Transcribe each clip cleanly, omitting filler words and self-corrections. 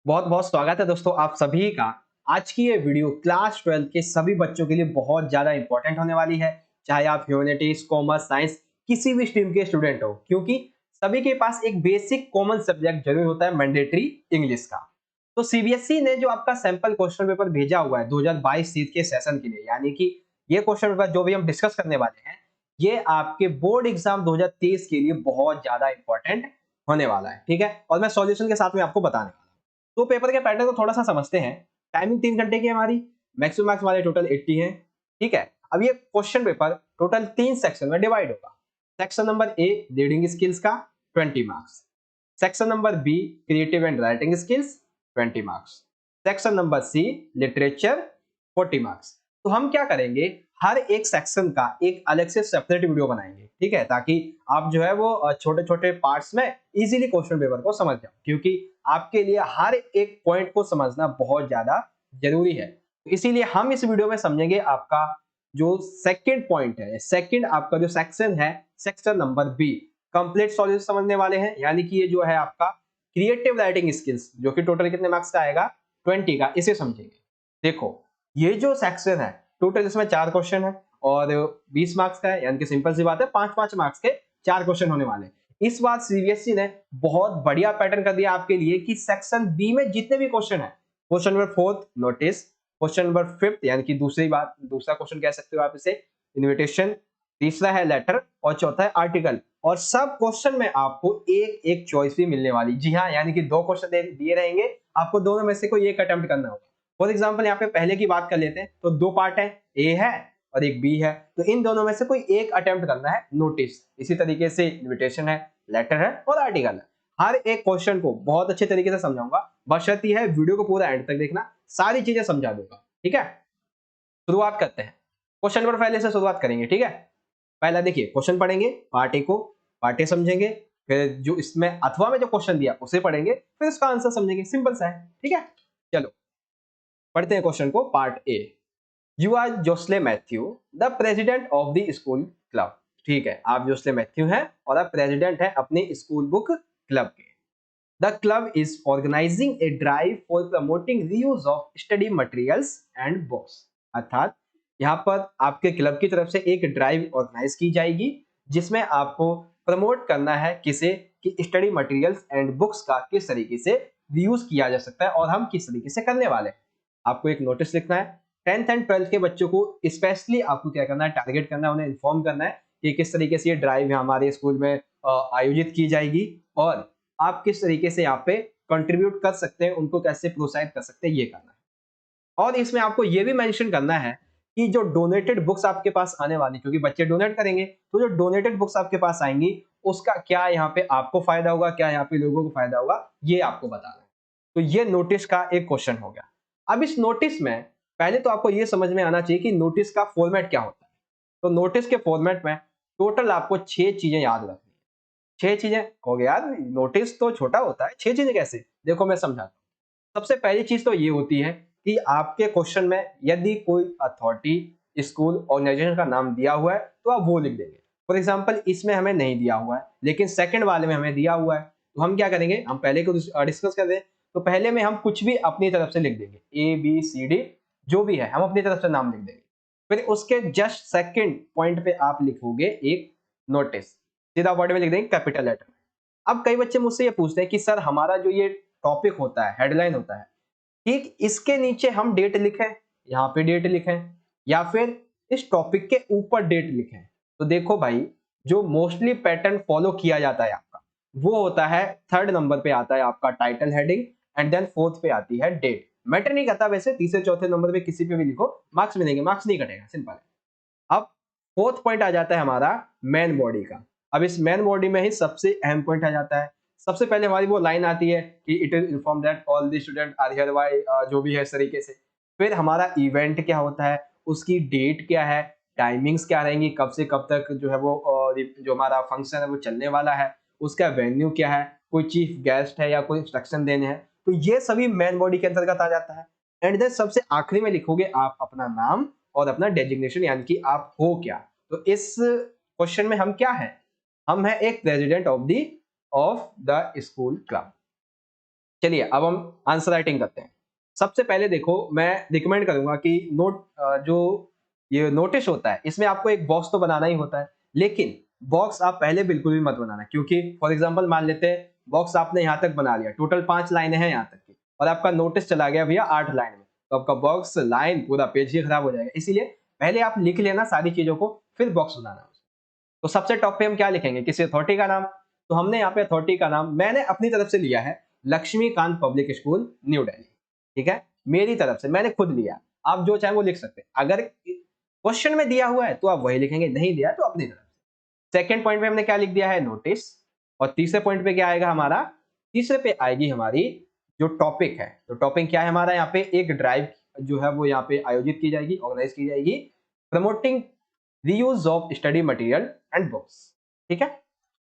बहुत बहुत स्वागत है दोस्तों आप सभी का। आज की ये वीडियो क्लास 12 के सभी बच्चों के लिए बहुत ज्यादा इंपॉर्टेंट होने वाली है। चाहे आप ह्यूमैनिटीज, कॉमर्स, साइंस किसी भी स्ट्रीम के स्टूडेंट हो, क्योंकि सभी के पास एक बेसिक कॉमन सब्जेक्ट जरूर होता है, मैंडेटरी इंग्लिश का। तो सीबीएसई ने जो आपका सैंपल क्वेश्चन पेपर भेजा हुआ है 2022 सीट के सेशन के लिए, यानी कि ये क्वेश्चन पेपर जो भी हम डिस्कस करने वाले हैं, ये आपके बोर्ड एग्जाम 2023 के लिए बहुत ज्यादा इंपॉर्टेंट होने वाला है। ठीक है, और मैं सॉल्यूशन के साथ में आपको बताने वाला हूं। तो पेपर के पैटर्न को थोड़ा सा समझते हैं। टाइमिंग 3 घंटे की है हमारी, मैक्सिमम मार्क्स हमारे टोटल 80 है। ठीक है, अब ये क्वेश्चन पेपर टोटल 3 सेक्शन में डिवाइड होगा। Section number A reading skills का 20 marks, section number B creative and writing skills 20 marks, section number C literature 40 marks. तो हम क्या करेंगे, हर एक सेक्शन का एक अलग से सेपरेट वीडियो बनाएंगे। ठीक है, ताकि आप जो है वो छोटे छोटे पार्ट्स में इजीली क्वेश्चन पेपर को समझ जाओ, क्योंकि आपके लिए हर एक पॉइंट को समझना बहुत ज्यादा जरूरी है। तो इसीलिए हम इस वीडियो में समझेंगे आपका जो सेकंड पॉइंट है, सेकंड आपका जो सेक्शन है, section number B complete solution समझने वाले हैं। यानी कि ये जो है आपका क्रिएटिव राइटिंग स्किल्स, जो कि टोटल कितने मार्क्स का आएगा, 20 का, इसे समझेंगे। देखो, ये जो सेक्शन है टोटल इसमें 4 क्वेश्चन है और 20 मार्क्स का है, यानी कि सिंपल सी बात है, 5-5 मार्क्स के 4 क्वेश्चन होने वाले हैं। इस बार सीबीएसई ने बहुत बढ़िया पैटर्न कर दिया आपके लिए कि सेक्शन बी में जितने भी क्वेश्चन है, question number 4 notice, question number 5 यानी कि दूसरा क्वेश्चन कह सकते हो आप इसे, इनविटेशन, तीसरा है लेटर और चौथा है आर्टिकल। और सब क्वेश्चन में आपको एक एक चॉइस भी मिलने वाली। जी हाँ, यानी कि 2 क्वेश्चन दिए रहेंगे, आपको दोनों में से कोई एक अटेम्प्ट करना होगा। फॉर एग्जाम्पल यहाँ पे पहले की बात कर लेते हैं, तो 2 पार्ट है, ए है और एक बी है, तो इन दोनों में से कोई एक अटेम्प्ट करना है नोटिस। इसी तरीके से इनविटेशन है, लेटर है और आर्टिकल है। हर एक क्वेश्चन को बहुत अच्छे तरीके से समझाऊंगा, बशर्ते है वीडियो को पूरा एंड तक देखना, सारी चीजें समझा दूंगा। ठीक है, शुरुआत करते हैं। क्वेश्चन नंबर पहले से शुरुआत करेंगे। ठीक है, पहला देखिए, क्वेश्चन पढ़ेंगे, पार्ट ए को, पार्ट ए समझेंगे, फिर जो इसमें अथवा में जो क्वेश्चन दिया उसे पढ़ेंगे, फिर उसका आंसर समझेंगे। सिंपल सा है। ठीक है, चलो पढ़ते हैं क्वेश्चन को। Part A, you are Josly Mathew the president of the school club. ठीक है, आप जोस्ले मैथ्यू हैं और आप प्रेसिडेंट हैं अपने स्कूल बुक क्लब के। The club is organising a drive for promoting reuse of study materials and books. अर्थात यहाँ पर आपके क्लब की तरफ से एक ड्राइव ऑर्गेनाइज की जाएगी, जिसमें आपको प्रमोट करना है किसे, कि स्टडी मटेरियल्स एंड बुक्स का किस तरीके से रीयूज किया जा सकता है और हम किस तरीके से करने वाले हैं। आपको एक नोटिस लिखना है। 10th एंड 12th के बच्चों को स्पेशली आपको क्या करना है, टारगेट करना है, उन्हें इन्फॉर्म करना है कि किस तरीके से ये ड्राइव हमारे स्कूल में आयोजित की जाएगी और आप किस तरीके से यहाँ पे कंट्रीब्यूट कर सकते हैं, उनको कैसे प्रोत्साहित कर सकते हैं, ये करना है। और इसमें आपको ये भी मेंशन करना है कि जो डोनेटेड बुक्स आपके पास आने वाली, क्योंकि बच्चे डोनेट करेंगे, तो जो डोनेटेड बुक्स आपके पास आएंगी उसका क्या यहाँ पे आपको फायदा होगा, क्या यहाँ पे लोगों को फायदा होगा, ये आपको बताना है। तो ये नोटिस का एक क्वेश्चन हो गया। अब इस नोटिस में पहले तो आपको ये समझ में आना चाहिए कि नोटिस का फॉर्मेट क्या होता है। तो नोटिस के फॉर्मेट में टोटल आपको 6 चीजें याद रखनी है। 6 चीजें हो गया यार, नोटिस तो छोटा होता है, 6 चीजें कैसे, देखो मैं समझाता हूँ। सबसे पहली चीज तो ये होती है कि आपके क्वेश्चन में यदि कोई अथॉरिटी, स्कूल, ऑर्गेनाइजेशन का नाम दिया हुआ है तो आप वो लिख देंगे। फॉर एग्जाम्पल इसमें हमें नहीं दिया हुआ है, लेकिन सेकंड वाले में हमें दिया हुआ है, तो हम क्या करेंगे, हम पहले को डिस्कस कर दें। तो पहले में हम कुछ भी अपनी तरफ से लिख देंगे, ए बी सी डी जो भी है हम अपनी तरफ से नाम लिख देंगे। फिर उसके जस्ट सेकंड पॉइंट पे आप लिखोगे एक नोटिस, सीधा वर्ड में लिख देंगे कैपिटल लेटर में। अब कई बच्चे मुझसे ये पूछते हैं कि सर हमारा जो ये टॉपिक होता है, हेडलाइन होता है, ठीक इसके नीचे हम डेट लिखें, यहाँ पे डेट लिखें, या फिर इस टॉपिक के ऊपर डेट लिखें। तो देखो भाई, जो मोस्टली पैटर्न फॉलो किया जाता है आपका, वो होता है 3rd नंबर पे आता है आपका title heading, and then 4th पे आती है डेट। मैटर नहीं करता वैसे, तीसरे चौथे नंबर पे किसी पे भी लिखो, मार्क्स मिलेंगे, मार्क्स नहीं कटेगा, सिंपल है। अब 4th पॉइंट आ जाता है हमारा मेन बॉडी का। अब इस मेन बॉडी में ही सबसे अहम पॉइंट आ जाता है। सबसे पहले हमारी वो लाइन आती है कि it is inform that all the student are hereby, जो भी है इस तरीके से। फिर हमारा इवेंट क्या होता है, उसकी डेट क्या है, टाइमिंग्स क्या रहेंगी, कब से कब तक जो है वो जो हमारा फंक्शन है वो चलने वाला है, उसका वेन्यू क्या है, कोई चीफ गेस्ट है या कोई इंस्ट्रक्शन देने हैं, तो ये सभी मेन बॉडी के अंतर्गत आ जाता है। एंड देन सबसे आखिरी में लिखोगे आप अपना नाम और अपना डेजिग्नेशन, यानी कि आप हो क्या। तो इस क्वेश्चन में हम क्या है, हम है एक president of the school club. चलिए अब हम आंसर राइटिंग करते हैं। सबसे पहले देखो, मैं रिकमेंड करूंगा कि जो ये नोटिस होता है इसमें आपको एक बॉक्स तो बनाना ही होता है, लेकिन बॉक्स आप पहले बिल्कुल भी मत बनाना, क्योंकि फॉर एग्जांपल मान लेते हैं बॉक्स आपने यहाँ तक बना लिया, टोटल 5 लाइनें हैं यहाँ तक की, और आपका नोटिस चला गया भैया 8 लाइन में, तो आपका बॉक्स लाइन पूरा पेज ही खराब हो जाएगा। इसीलिए पहले आप लिख लेना सारी चीजों को, फिर बॉक्स बनाना। तो सबसे टॉप पे हम क्या लिखेंगे, किसी अथॉरिटी का नाम। तो हमने यहाँ पे अथॉरिटी का नाम मैंने अपनी तरफ से लिया है, Laxmikant public school new Delhi. ठीक है, मेरी तरफ से मैंने खुद लिया, आप जो चाहे वो लिख सकते हैं। अगर क्वेश्चन में दिया हुआ है तो आप वही लिखेंगे, नहीं दिया तो अपनी तरफ से। सेकेंड पॉइंट पे हमने क्या लिख दिया है, नोटिस। और तीसरे पॉइंट पे क्या आएगा हमारा, तीसरे पे आएगी हमारी जो टॉपिक है। तो टॉपिक क्या है हमारा, यहाँ पे एक ड्राइव जो है वो यहाँ पे आयोजित की जाएगी, ऑर्गेनाइज की जाएगी, promoting reuse of study material and books. ठीक है,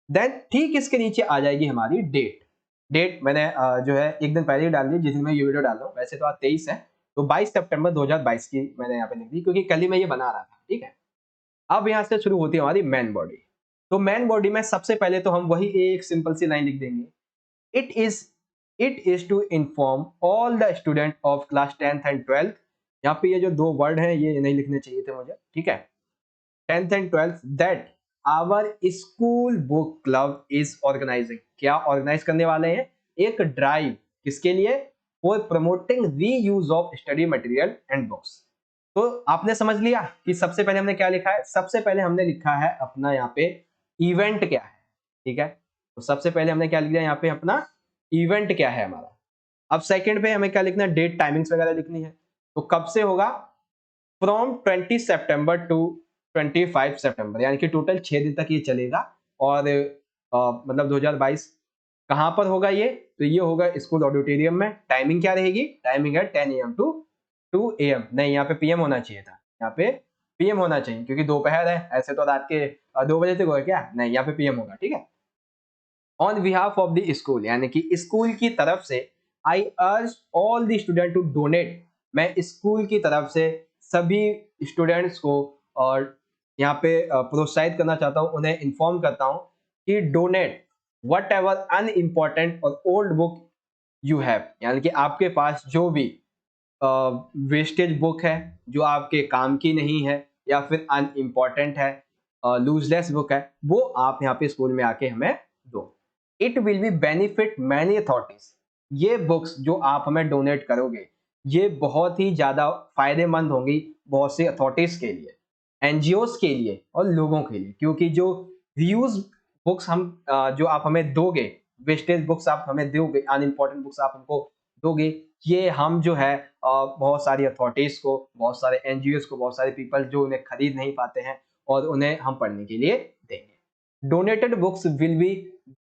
देन ठीक इसके नीचे आ जाएगी हमारी डेट। डेट मैंने जो है एक दिन पहले ही डाल दी, जिस दिन मैं ये वीडियो डाल रहा हूँ। वैसे तो आज 23 है, तो 22 सितंबर 2022 की मैंने यहाँ पे लिख दी, क्योंकि कल ही मैं ये बना रहा था। ठीक है, अब यहाँ से शुरू होती है हमारी मेन बॉडी। तो मेन बॉडी में सबसे पहले तो हम वही एक सिंपल सी लाइन लिख देंगे, it is it is to inform all the student of class 10th and 12th। यहाँ पे ये जो दो वर्ड हैं ये नहीं लिखने चाहिए थे मुझे। ठीक है, 10th and 12th that our school book club is organising. क्या ऑर्गेनाइज करने वाले हैं, एक ड्राइव, किसके लिए, for promoting reuse of study material and books. तो आपने समझ लिया कि सबसे पहले हमने क्या लिखा है, सबसे पहले हमने लिखा है अपना यहाँ पे इवेंट क्या है। ठीक है, तो सबसे पहले हमने क्या लिख दिया यहाँ पे, अपना इवेंट क्या है हमारा। अब सेकंड पे हमें क्या लिखना है, डेट टाइमिंग्स वगैरह लिखनी है। तो कब से होगा, फ्रॉम 20 सितंबर टू 25 सितंबर, यानी कि टोटल 6 दिन तक ये चलेगा। और मतलब 2022 कहां पर होगा ये, तो ये होगा स्कूल ऑडिटोरियम में। टाइमिंग क्या रहेगी, टाइमिंग है 10 AM टू 2 AM, नहीं यहाँ पे PM होना चाहिए था, यहाँ पे PM होना चाहिए, क्योंकि दोपहर है, ऐसे तो रात के 2 बजे तक होगा क्या, नहीं यहाँ पे PM होगा। ठीक है, on behalf of the school, यानी कि स्कूल की तरफ से, I urge all the student to donate. मैं स्कूल की तरफ से सभी स्टूडेंट्स को और यहाँ पे प्रोत्साहित करना चाहता हूँ, उन्हें इन्फॉर्म करता हूँ कि डोनेट वट एवर अनइम्पॉर्टेंट और ओल्ड बुक यू हैव, यानी कि आपके पास जो भी वेस्टेज बुक है, जो आपके काम की नहीं है या फिर अनइम्पॉर्टेंट है, लूजलेस बुक है, वो आप यहाँ पे स्कूल में आके हमें दो। It will be benefit many authorities. ये बुक्स जो आप हमें डोनेट करोगे ये बहुत ही ज्यादा फायदेमंद होंगी बहुत सी अथॉरिटीज के लिए, एनजीओज के लिए और लोगों के लिए, क्योंकि जो रीयूज बुक्स हम जो आप हमें दोगे, वेस्टेज बुक्स आप हमें दोगे, अनइम्पॉर्टेंट बुक्स आप हमको दोगे, ये हम जो है बहुत सारी अथॉरिटीज को, बहुत सारे एनजीओज को, बहुत सारे पीपल जो उन्हें खरीद नहीं पाते हैं और उन्हें हम पढ़ने के लिए देंगे। Donated books will be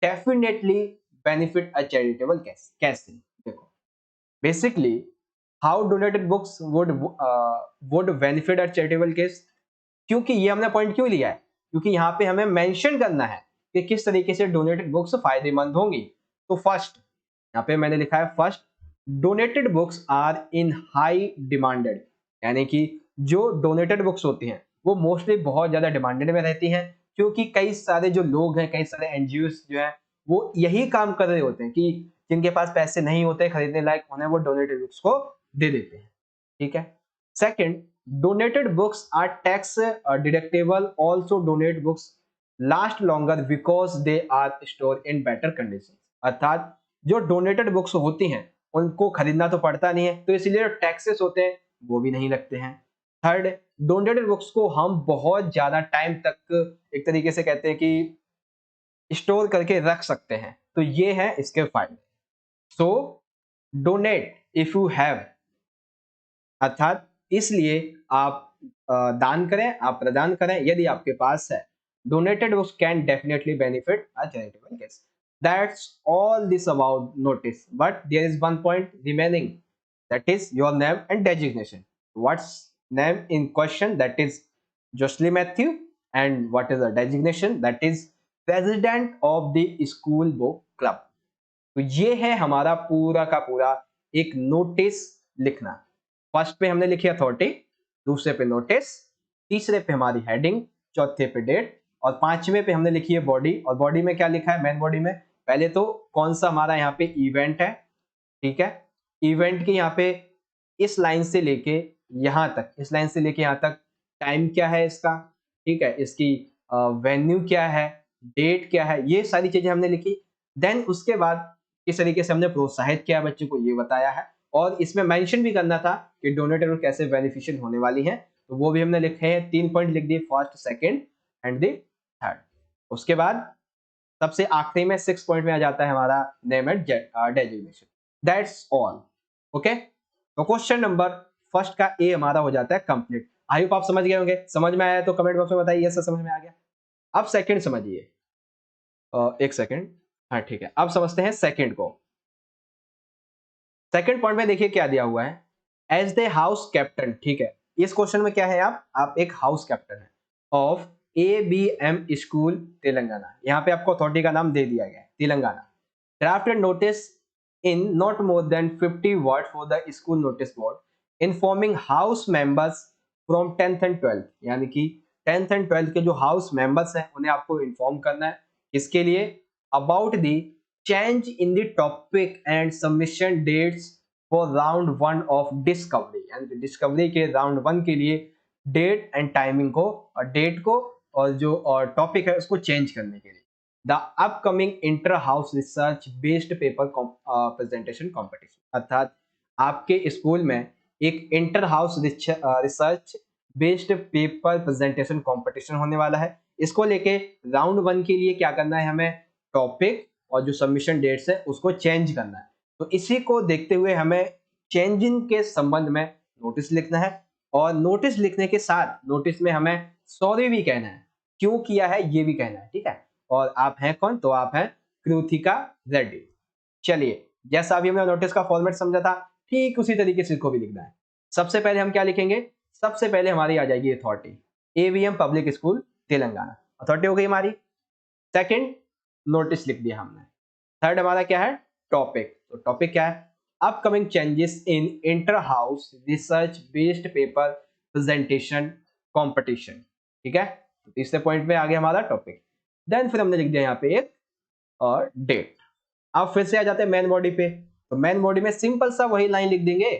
definitely benefit a charitable case. कैसे, देखो basically how donated books would benefit a charitable case, क्योंकि ये हमने पॉइंट क्यों लिया है, क्योंकि यहाँ पे हमें मेंशन करना है कि किस तरीके से डोनेटेड बुक्स फायदेमंद होंगी। तो फर्स्ट, यहाँ पे मैंने लिखा है first, donated books are in high demanded, यानी कि जो डोनेटेड बुक्स होती हैं वो मोस्टली बहुत ज्यादा डिमांडेड में रहती हैं, क्योंकि कई सारे जो लोग हैं, कई सारे एनजीओ जो हैं वो यही काम कर रहे होते हैं कि जिनके पास पैसे नहीं होते खरीदने लायक, उन्हें वो डोनेटेड बुक्स को दे देते हैं। ठीक है, second, donated books are tax deductible. Also donate books last longer because they are stored in better condition। अर्थात जो डोनेटेड बुक्स होती हैं उनको खरीदना तो पड़ता नहीं है, तो इसलिए जो टैक्सेस होते हैं वो भी नहीं लगते हैं। थर्ड, डोनेटेड बुक्स को हम बहुत ज्यादा टाइम तक एक तरीके से कहते हैं कि स्टोर करके रख सकते हैं, तो ये है इसके फायदे। सो डोनेट इफ यू हैव, अर्थात इसलिए आप दान करें, आप प्रदान करें यदि आपके पास है। Donated books can definitely benefit a charitable case. That's all this about notice, but there is one point remaining, that is your name and designation. What's name in question, that is Josly Mathew, and what is the designation, that is president of the school book club. तो ये है हमारा पूरा का पूरा एक notice लिखना। First पे हमने लिखी अथॉरिटी, दूसरे पे नोटिस, तीसरे पे हमारी हेडिंग, चौथे पे डेट, और पांचवें पे हमने लिखी है बॉडी। और बॉडी में क्या लिखा है, मेन बॉडी में पहले तो कौन सा हमारा यहाँ पे इवेंट है, ठीक है। इवेंट की यहाँ पे इस लाइन से लेके यहाँ तक, इस लाइन से लेके यहाँ तक टाइम क्या है इसका, ठीक है, इसकी वेन्यू क्या है, डेट क्या है, ये सारी चीजें हमने लिखी। देन उसके बाद किस तरीके से हमने प्रोत्साहित किया बच्चे को, ये बताया है। और इसमें मेंशन भी करना था कि डोनेटर कैसे बेनिफिशियल होने वाली है, तो वो भी हमने लिखे हैं। 3 पॉइंट लिख दिए, first, second and the third. उसके बाद सबसे आखिरी में 6 पॉइंट में आ जाता है हमारा name and designation. That's all. Okay, तो क्वेश्चन नंबर फर्स्ट का ए हमारा हो जाता है कंप्लीट। आई होप आप समझ गए होंगे। समझ में आया तो कमेंट बॉक्स में बताइए यस समझ में आ गया। अब सेकंड समझिए। एक सेकंड, हाँ ठीक है, अब समझते हैं सेकंड को। सेकंड पॉइंट में देखिए क्या दिया हुआ है, एज द हाउस कैप्टन। ठीक है, इस क्वेश्चन में क्या है, आप एक हाउस कैप्टन है ऑफ ABM स्कूल तेलंगाना। यहाँ पे आपको अथॉरिटी का नाम दे दिया गया है Telangana. Drafted notice in not more than 50 words for the school notice board informing house members from 10th and 12th, यानी कि 10th and 12th के जो हाउस मेंबर्स हैं उन्हें आपको इन्फॉर्म करना है। इसके लिए about the change in the topic and submission dates for round 1 of discovery, यानी डिस्कवरी के राउंड 1 के लिए डेट एंड टाइमिंग को और डेट को और जो टॉपिक है उसको चेंज करने के लिए। The upcoming inter house research based paper presentation competition, अर्थात आपके स्कूल में एक inter house research based paper presentation competition होने वाला है। इसको लेके राउंड 1 के लिए क्या करना है, हमें टॉपिक और जो सबमिशन डेट्स है उसको चेंज करना है। तो इसी को देखते हुए हमें चेंजिंग के संबंध में नोटिस लिखना है, और नोटिस लिखने के साथ नोटिस में हमें सॉरी भी कहना है, क्यों किया है ये भी कहना है। ठीक है, और आप हैं कौन, तो आप हैं कृतिका रेड्डी। चलिए, जैसा अभी हमने नोटिस का फॉर्मेट समझा था, ठीक उसी तरीके से इसको भी लिखना है। सबसे पहले हम क्या लिखेंगे, सबसे पहले हमारी आ जाएगी authority, AVM public school Telangana, authority हो गई हमारी। सेकंड, नोटिस लिख दिया हमने। थर्ड हमारा क्या है, टॉपिक। तो टॉपिक क्या है, upcoming changes in inter house research based paper presentation competition. ठीक है, तो तीसरे पॉइंट में आ गया हमारा टॉपिक। देन फिर हमने लिख दिया यहाँ पे एक और डेट। अब फिर से आ जाते हैं मेन बॉडी पे। तो मेन बॉडी में सिंपल सा वही लाइन लिख देंगे,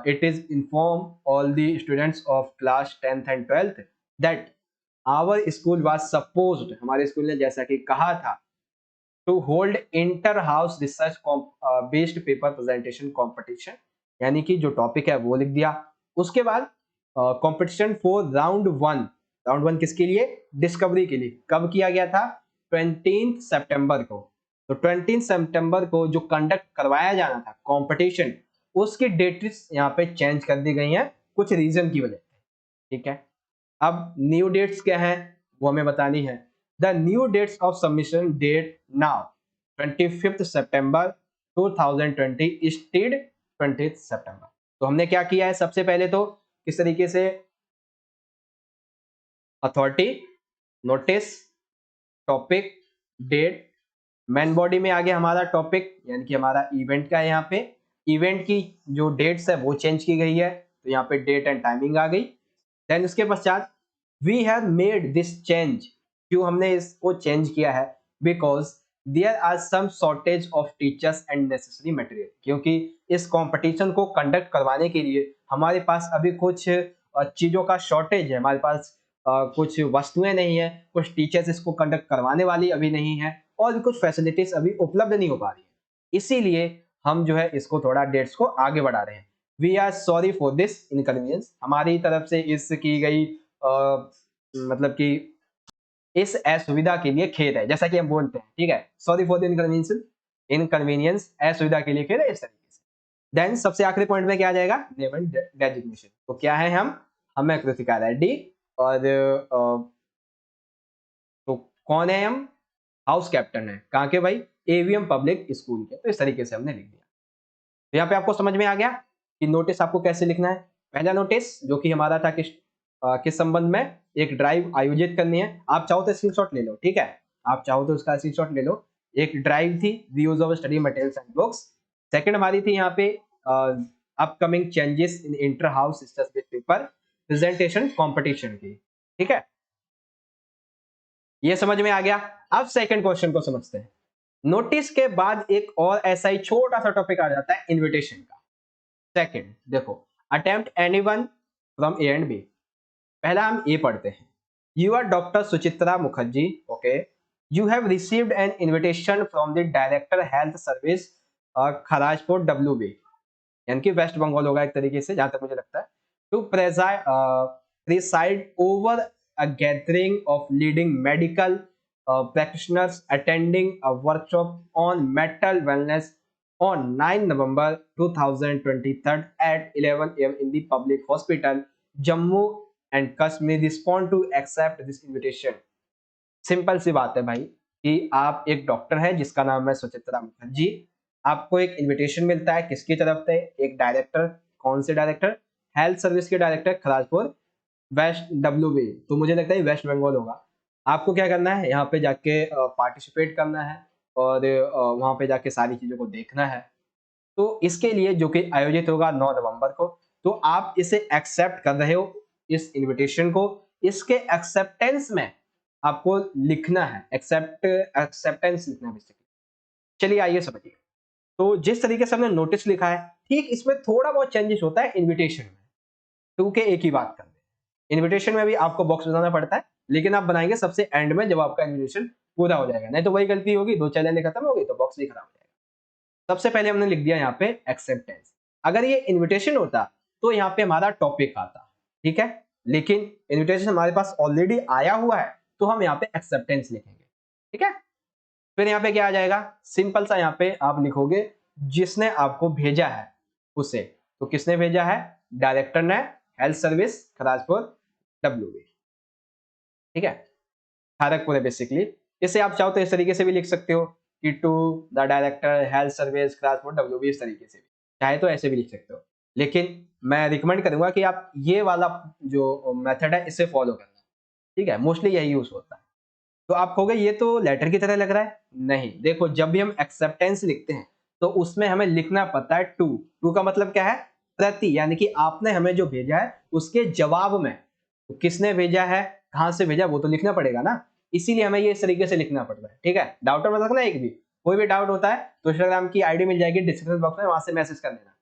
it is inform all the students of class 10th and 12th that our school was supposed, हमारे स्कूल ने जैसा कि कहा था, to hold inter house research based paper presentation competition, यानी कि जो टॉपिक है वो लिख दिया। उसके बाद कंपटीशन फॉर राउंड 1, राउंड 1 किसके लिए, डिस्कवरी के लिए। कब किया गया था, 20 सितंबर को। तो 20 सितंबर को जो कंडक्ट करवाया जाना था कंपटीशन, उसकी डेट्स यहाँ पे चेंज कर दी गई हैं कुछ रीजन की वजह से। ठीक है, अब न्यू डेट्स क्या है वो हमें बतानी है। The new dates of submission date now 25th सितंबर 2020 इंस्टेड 20th सितंबर। तो हमने क्या किया है, सबसे पहले तो किस तरीके से authority, notice, topic, date. Main body में आ गया हमारा टॉपिक, यानी कि हमारा इवेंट का है। यहाँ पे इवेंट की जो डेट्स है वो चेंज की गई है, तो यहाँ पे डेट एंड टाइमिंग आ गई। देन उसके पश्चात we have made this change, क्यों हमने इसको चेंज किया है, because there are some shortage of teachers and necessary material, क्योंकि इस कंपटीशन को कंडक्ट करवाने के लिए हमारे पास अभी कुछ चीजों का शॉर्टेज है, हमारे पास कुछ वस्तुएं नहीं है, कुछ टीचर्स इसको कंडक्ट करवाने वाली अभी नहीं है, और भी कुछ फैसिलिटीज अभी उपलब्ध नहीं हो पा रही है। इसीलिए हम जो है इसको थोड़ा डेट्स को आगे बढ़ा रहे हैं। We are sorry for this inconvenience, हमारी तरफ से इस की गई मतलब कि इस असुविधा के लिए खेद है, जैसा कि हम बोलते हैं। ठीक है, sorry for the inconvenience, inconvenience असुविधा के लिए खेद है, इस तरीके से। देन सबसे आखिरी पॉइंट में क्या आ जाएगा, नेम एंड डेजिग्नेशन। तो क्या है, हम हमें कृतिका रेड्डी, और तो कौन है हम, हाउस कैप्टन है, कहाँ के भाई, AVM पब्लिक स्कूल के। तो इस तरीके से हमने लिख दिया। तो यहाँ पे आपको समझ में आ गया कि नोटिस आपको कैसे लिखना है। पहला नोटिस जो कि हमारा था किस संबंध में, एक ड्राइव आयोजित करनी है। आप चाहो तो स्क्रीनशॉट ले लो, ठीक है, आप चाहो तो उसका स्क्रीनशॉट ले लो। एक ड्राइव थी, reuse of study materials and books. Second हमारी थी यहाँ पे upcoming changes in inter house research paper presentation competition की। ठीक है, ये समझ में आ गया। अब सेकंड क्वेश्चन को समझते हैं। नोटिस के बाद एक और ऐसा ही छोटा सा टॉपिक आ जाता है इनविटेशन का। सेकंड देखो, attempt anyone from A and B. पहला हम ए पढ़ते हैं। You are doctor Suchitra Mukherjee, okay, you have received an invitation from the director health service Kharagpur W, यानी कि वेस्ट बंगाल होगा एक तरीके से, जहां तक मुझे लगता है, to preside over a gathering of leading medical practitioners attending a workshop on mental wellness on 9 November 2023 at 11 a.m. in the public hospital, Jammu and Kashmir. Respond to accept this invitation. Simple सी बात है भाई कि आप एक doctor हैं जिसका नाम है सुचित्रा मुखर्जी। आपको एक इनविटेशन मिलता है किसकी तरफ से? एक डायरेक्टर। कौन से डायरेक्टर? हेल्थ सर्विस के डायरेक्टर खराजपुर वेस्ट डब्ल्यू, तो मुझे लगता है वेस्ट बंगाल होगा। आपको क्या करना है? यहाँ पे जाके पार्टिसिपेट करना है और वहाँ पे जाके सारी चीजों को देखना है। तो इसके लिए जो कि आयोजित होगा 9 नवंबर को, तो आप इसे एक्सेप्ट कर रहे हो इस इनविटेशन को। इसके एक्सेप्टेंस में आपको लिखना है, एक्सेप्टेंस लिखना है बेसिकली। चलिए आइए समझिए। तो जिस तरीके से हमने नोटिस लिखा है, ठीक इसमें थोड़ा बहुत चेंजेस होता है इनविटेशन में। टू के एक ही बात कर दे। इनविटेशन में भी आपको बॉक्स बनाना पड़ता है, लेकिन आप बनाएंगे सबसे एंड में जब आपका इनविटेशन पूरा हो जाएगा, नहीं तो वही गलती होगी, 2 लाइनें खत्म हो गई तो बॉक्स भी खराब हो जाएगा। सबसे पहले हमने लिख दिया यहाँ पे एक्सेप्टेंस। अगर ये इनविटेशन होता तो यहाँ पे हमारा टॉपिक आता, ठीक है, लेकिन इनविटेशन हमारे पास ऑलरेडी आया हुआ है तो हम यहाँ पे एक्सेप्टेंस लिखेंगे, ठीक है। फिर यहाँ पे क्या आ जाएगा? सिंपल सा यहाँ पे आप लिखोगे जिसने आपको भेजा है उसे। तो किसने भेजा है? डायरेक्टर ने, हेल्थ सर्विस खराजपुर डब्ल्यू, ठीक है, खड़गपुर है बेसिकली। इसे आप चाहो तो इस तरीके से भी लिख सकते हो कि to the director health service Kharagpur W, इस तरीके से भी चाहे तो ऐसे भी लिख सकते हो। लेकिन मैं रिकमेंड करूंगा कि आप ये वाला जो मेथड है इसे फॉलो करना, ठीक है, मोस्टली यही यूज होता है। तो आप कहोगे ये तो लेटर की तरह लग रहा है। नहीं, देखो जब भी हम एक्सेप्टेंस लिखते हैं तो उसमें हमें लिखना पड़ता है टू। टू का मतलब क्या है? प्रति, यानी कि आपने हमें जो भेजा है उसके जवाब में। तो किसने भेजा है, कहां से भेजा, वो तो लिखना पड़ेगा ना, इसीलिए हमें ये इस तरीके से लिखना पड़ता है, ठीक है। डाउट मत रखना, एक भी कोई भी डाउट होता है तो इंस्टाग्राम की आईडी मिल जाएगी डिस्क्रिप्शन बॉक्स में, वहां से मैसेज कर देना।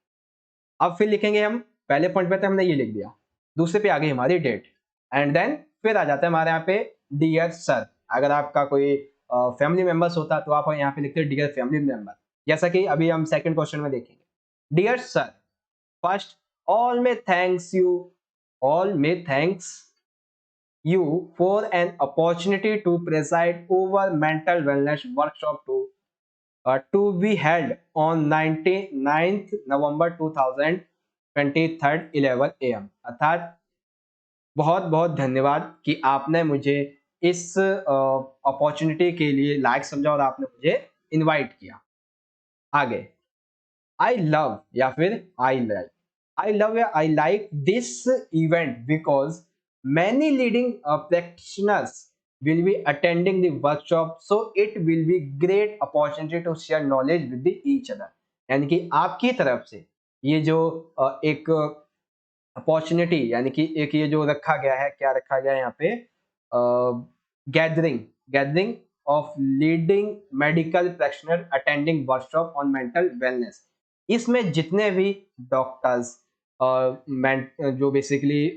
अब फिर लिखेंगे हम, पहले पॉइंट पे तो हमने ये लिख दिया, दूसरे पे आ गई हमारी डेट, एंड देन फिर आ जाता है हमारे यहाँ पे डियर सर। अगर आपका कोई फैमिली मेंबर्स होता तो आप यहाँ पे लिखते हैं डियर फैमिली मेंबर, जैसा कि अभी हम सेकंड क्वेश्चन में देखेंगे। डियर सर, फर्स्ट ऑल में thanks you for an opportunity to preside over mental wellness workshop to be held on 9th November 2023 11 AM। अर्थात बहुत बहुत धन्यवाद कि आपने मुझे इस अपॉर्चुनिटी के लिए लायक समझा और आपने मुझे इनवाइट किया। आगे, आई लव या फिर I like this event because many leading practitioners will be attending the workshop, so it will be great opportunity to share knowledge with each other। यानी कि आपकी तरफ से ये जो एक अपॉर्चुनिटी, यानी कि एक ये जो रखा गया है, क्या रखा गया है यहाँ पे, gathering of leading medical practitioner attending workshop on mental wellness. इसमें जितने भी डॉक्टर्स जो बेसिकली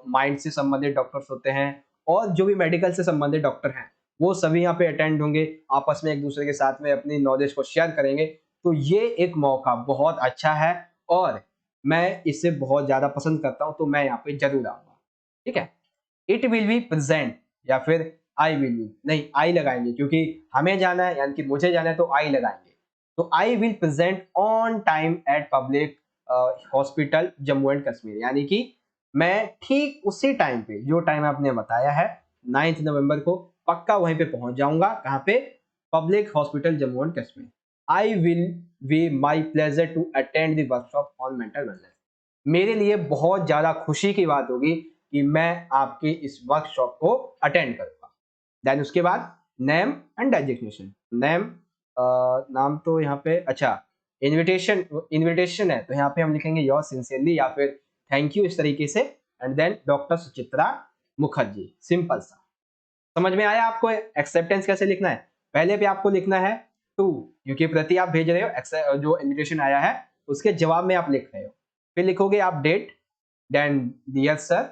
माइंड से संबंधित डॉक्टर्स होते हैं और जो भी मेडिकल से संबंधित डॉक्टर हैं, वो सभी यहाँ पे अटेंड होंगे, आपस में एक दूसरे के साथ में अपनी नॉलेज को शेयर करेंगे। तो ये एक मौका बहुत अच्छा है और मैं इसे बहुत ज्यादा पसंद करता हूं, तो मैं यहाँ पे जरूर आऊंगा, ठीक है। इट विल बी प्रेजेंट या फिर आई विल बी, नहीं आई लगाएंगे क्योंकि हमें जाना है, यानी कि मुझे जाना है तो आई लगाएंगे। तो I will present on time eight public hospital Jammu and Kashmir, यानी कि मैं ठीक उसी टाइम पे, जो टाइम आपने बताया है 9 नवंबर को, पक्का वहीं पे पहुंच जाऊंगा। कहां पे? Public hospital Jammu and Kashmir. I will be my pleasure to attend the workshop on mental wellness. मेरे लिए बहुत ज्यादा खुशी की बात होगी कि मैं आपके इस वर्कशॉप को अटेंड करूंगा। देन उसके बाद नेम एंड डेजिग्नेशन। नेम, नाम तो यहाँ पे, अच्छा इनविटेशन है तो यहाँ पे हम लिखेंगे योर सिंसियरली या फिर थैंक यू, इस तरीके से। And then doctor Suchitra Mukherjee, simple सा। समझ में आया आपको एक्सेप्टेंस कैसे लिखना है? पहले पे आपको लिखना है टू, क्योंकि प्रति आप भेज रहे हो, जो इन्विटेशन आया है उसके जवाब में आप लिख रहे हो। फिर लिखोगे आप डेट, देन डियर सर।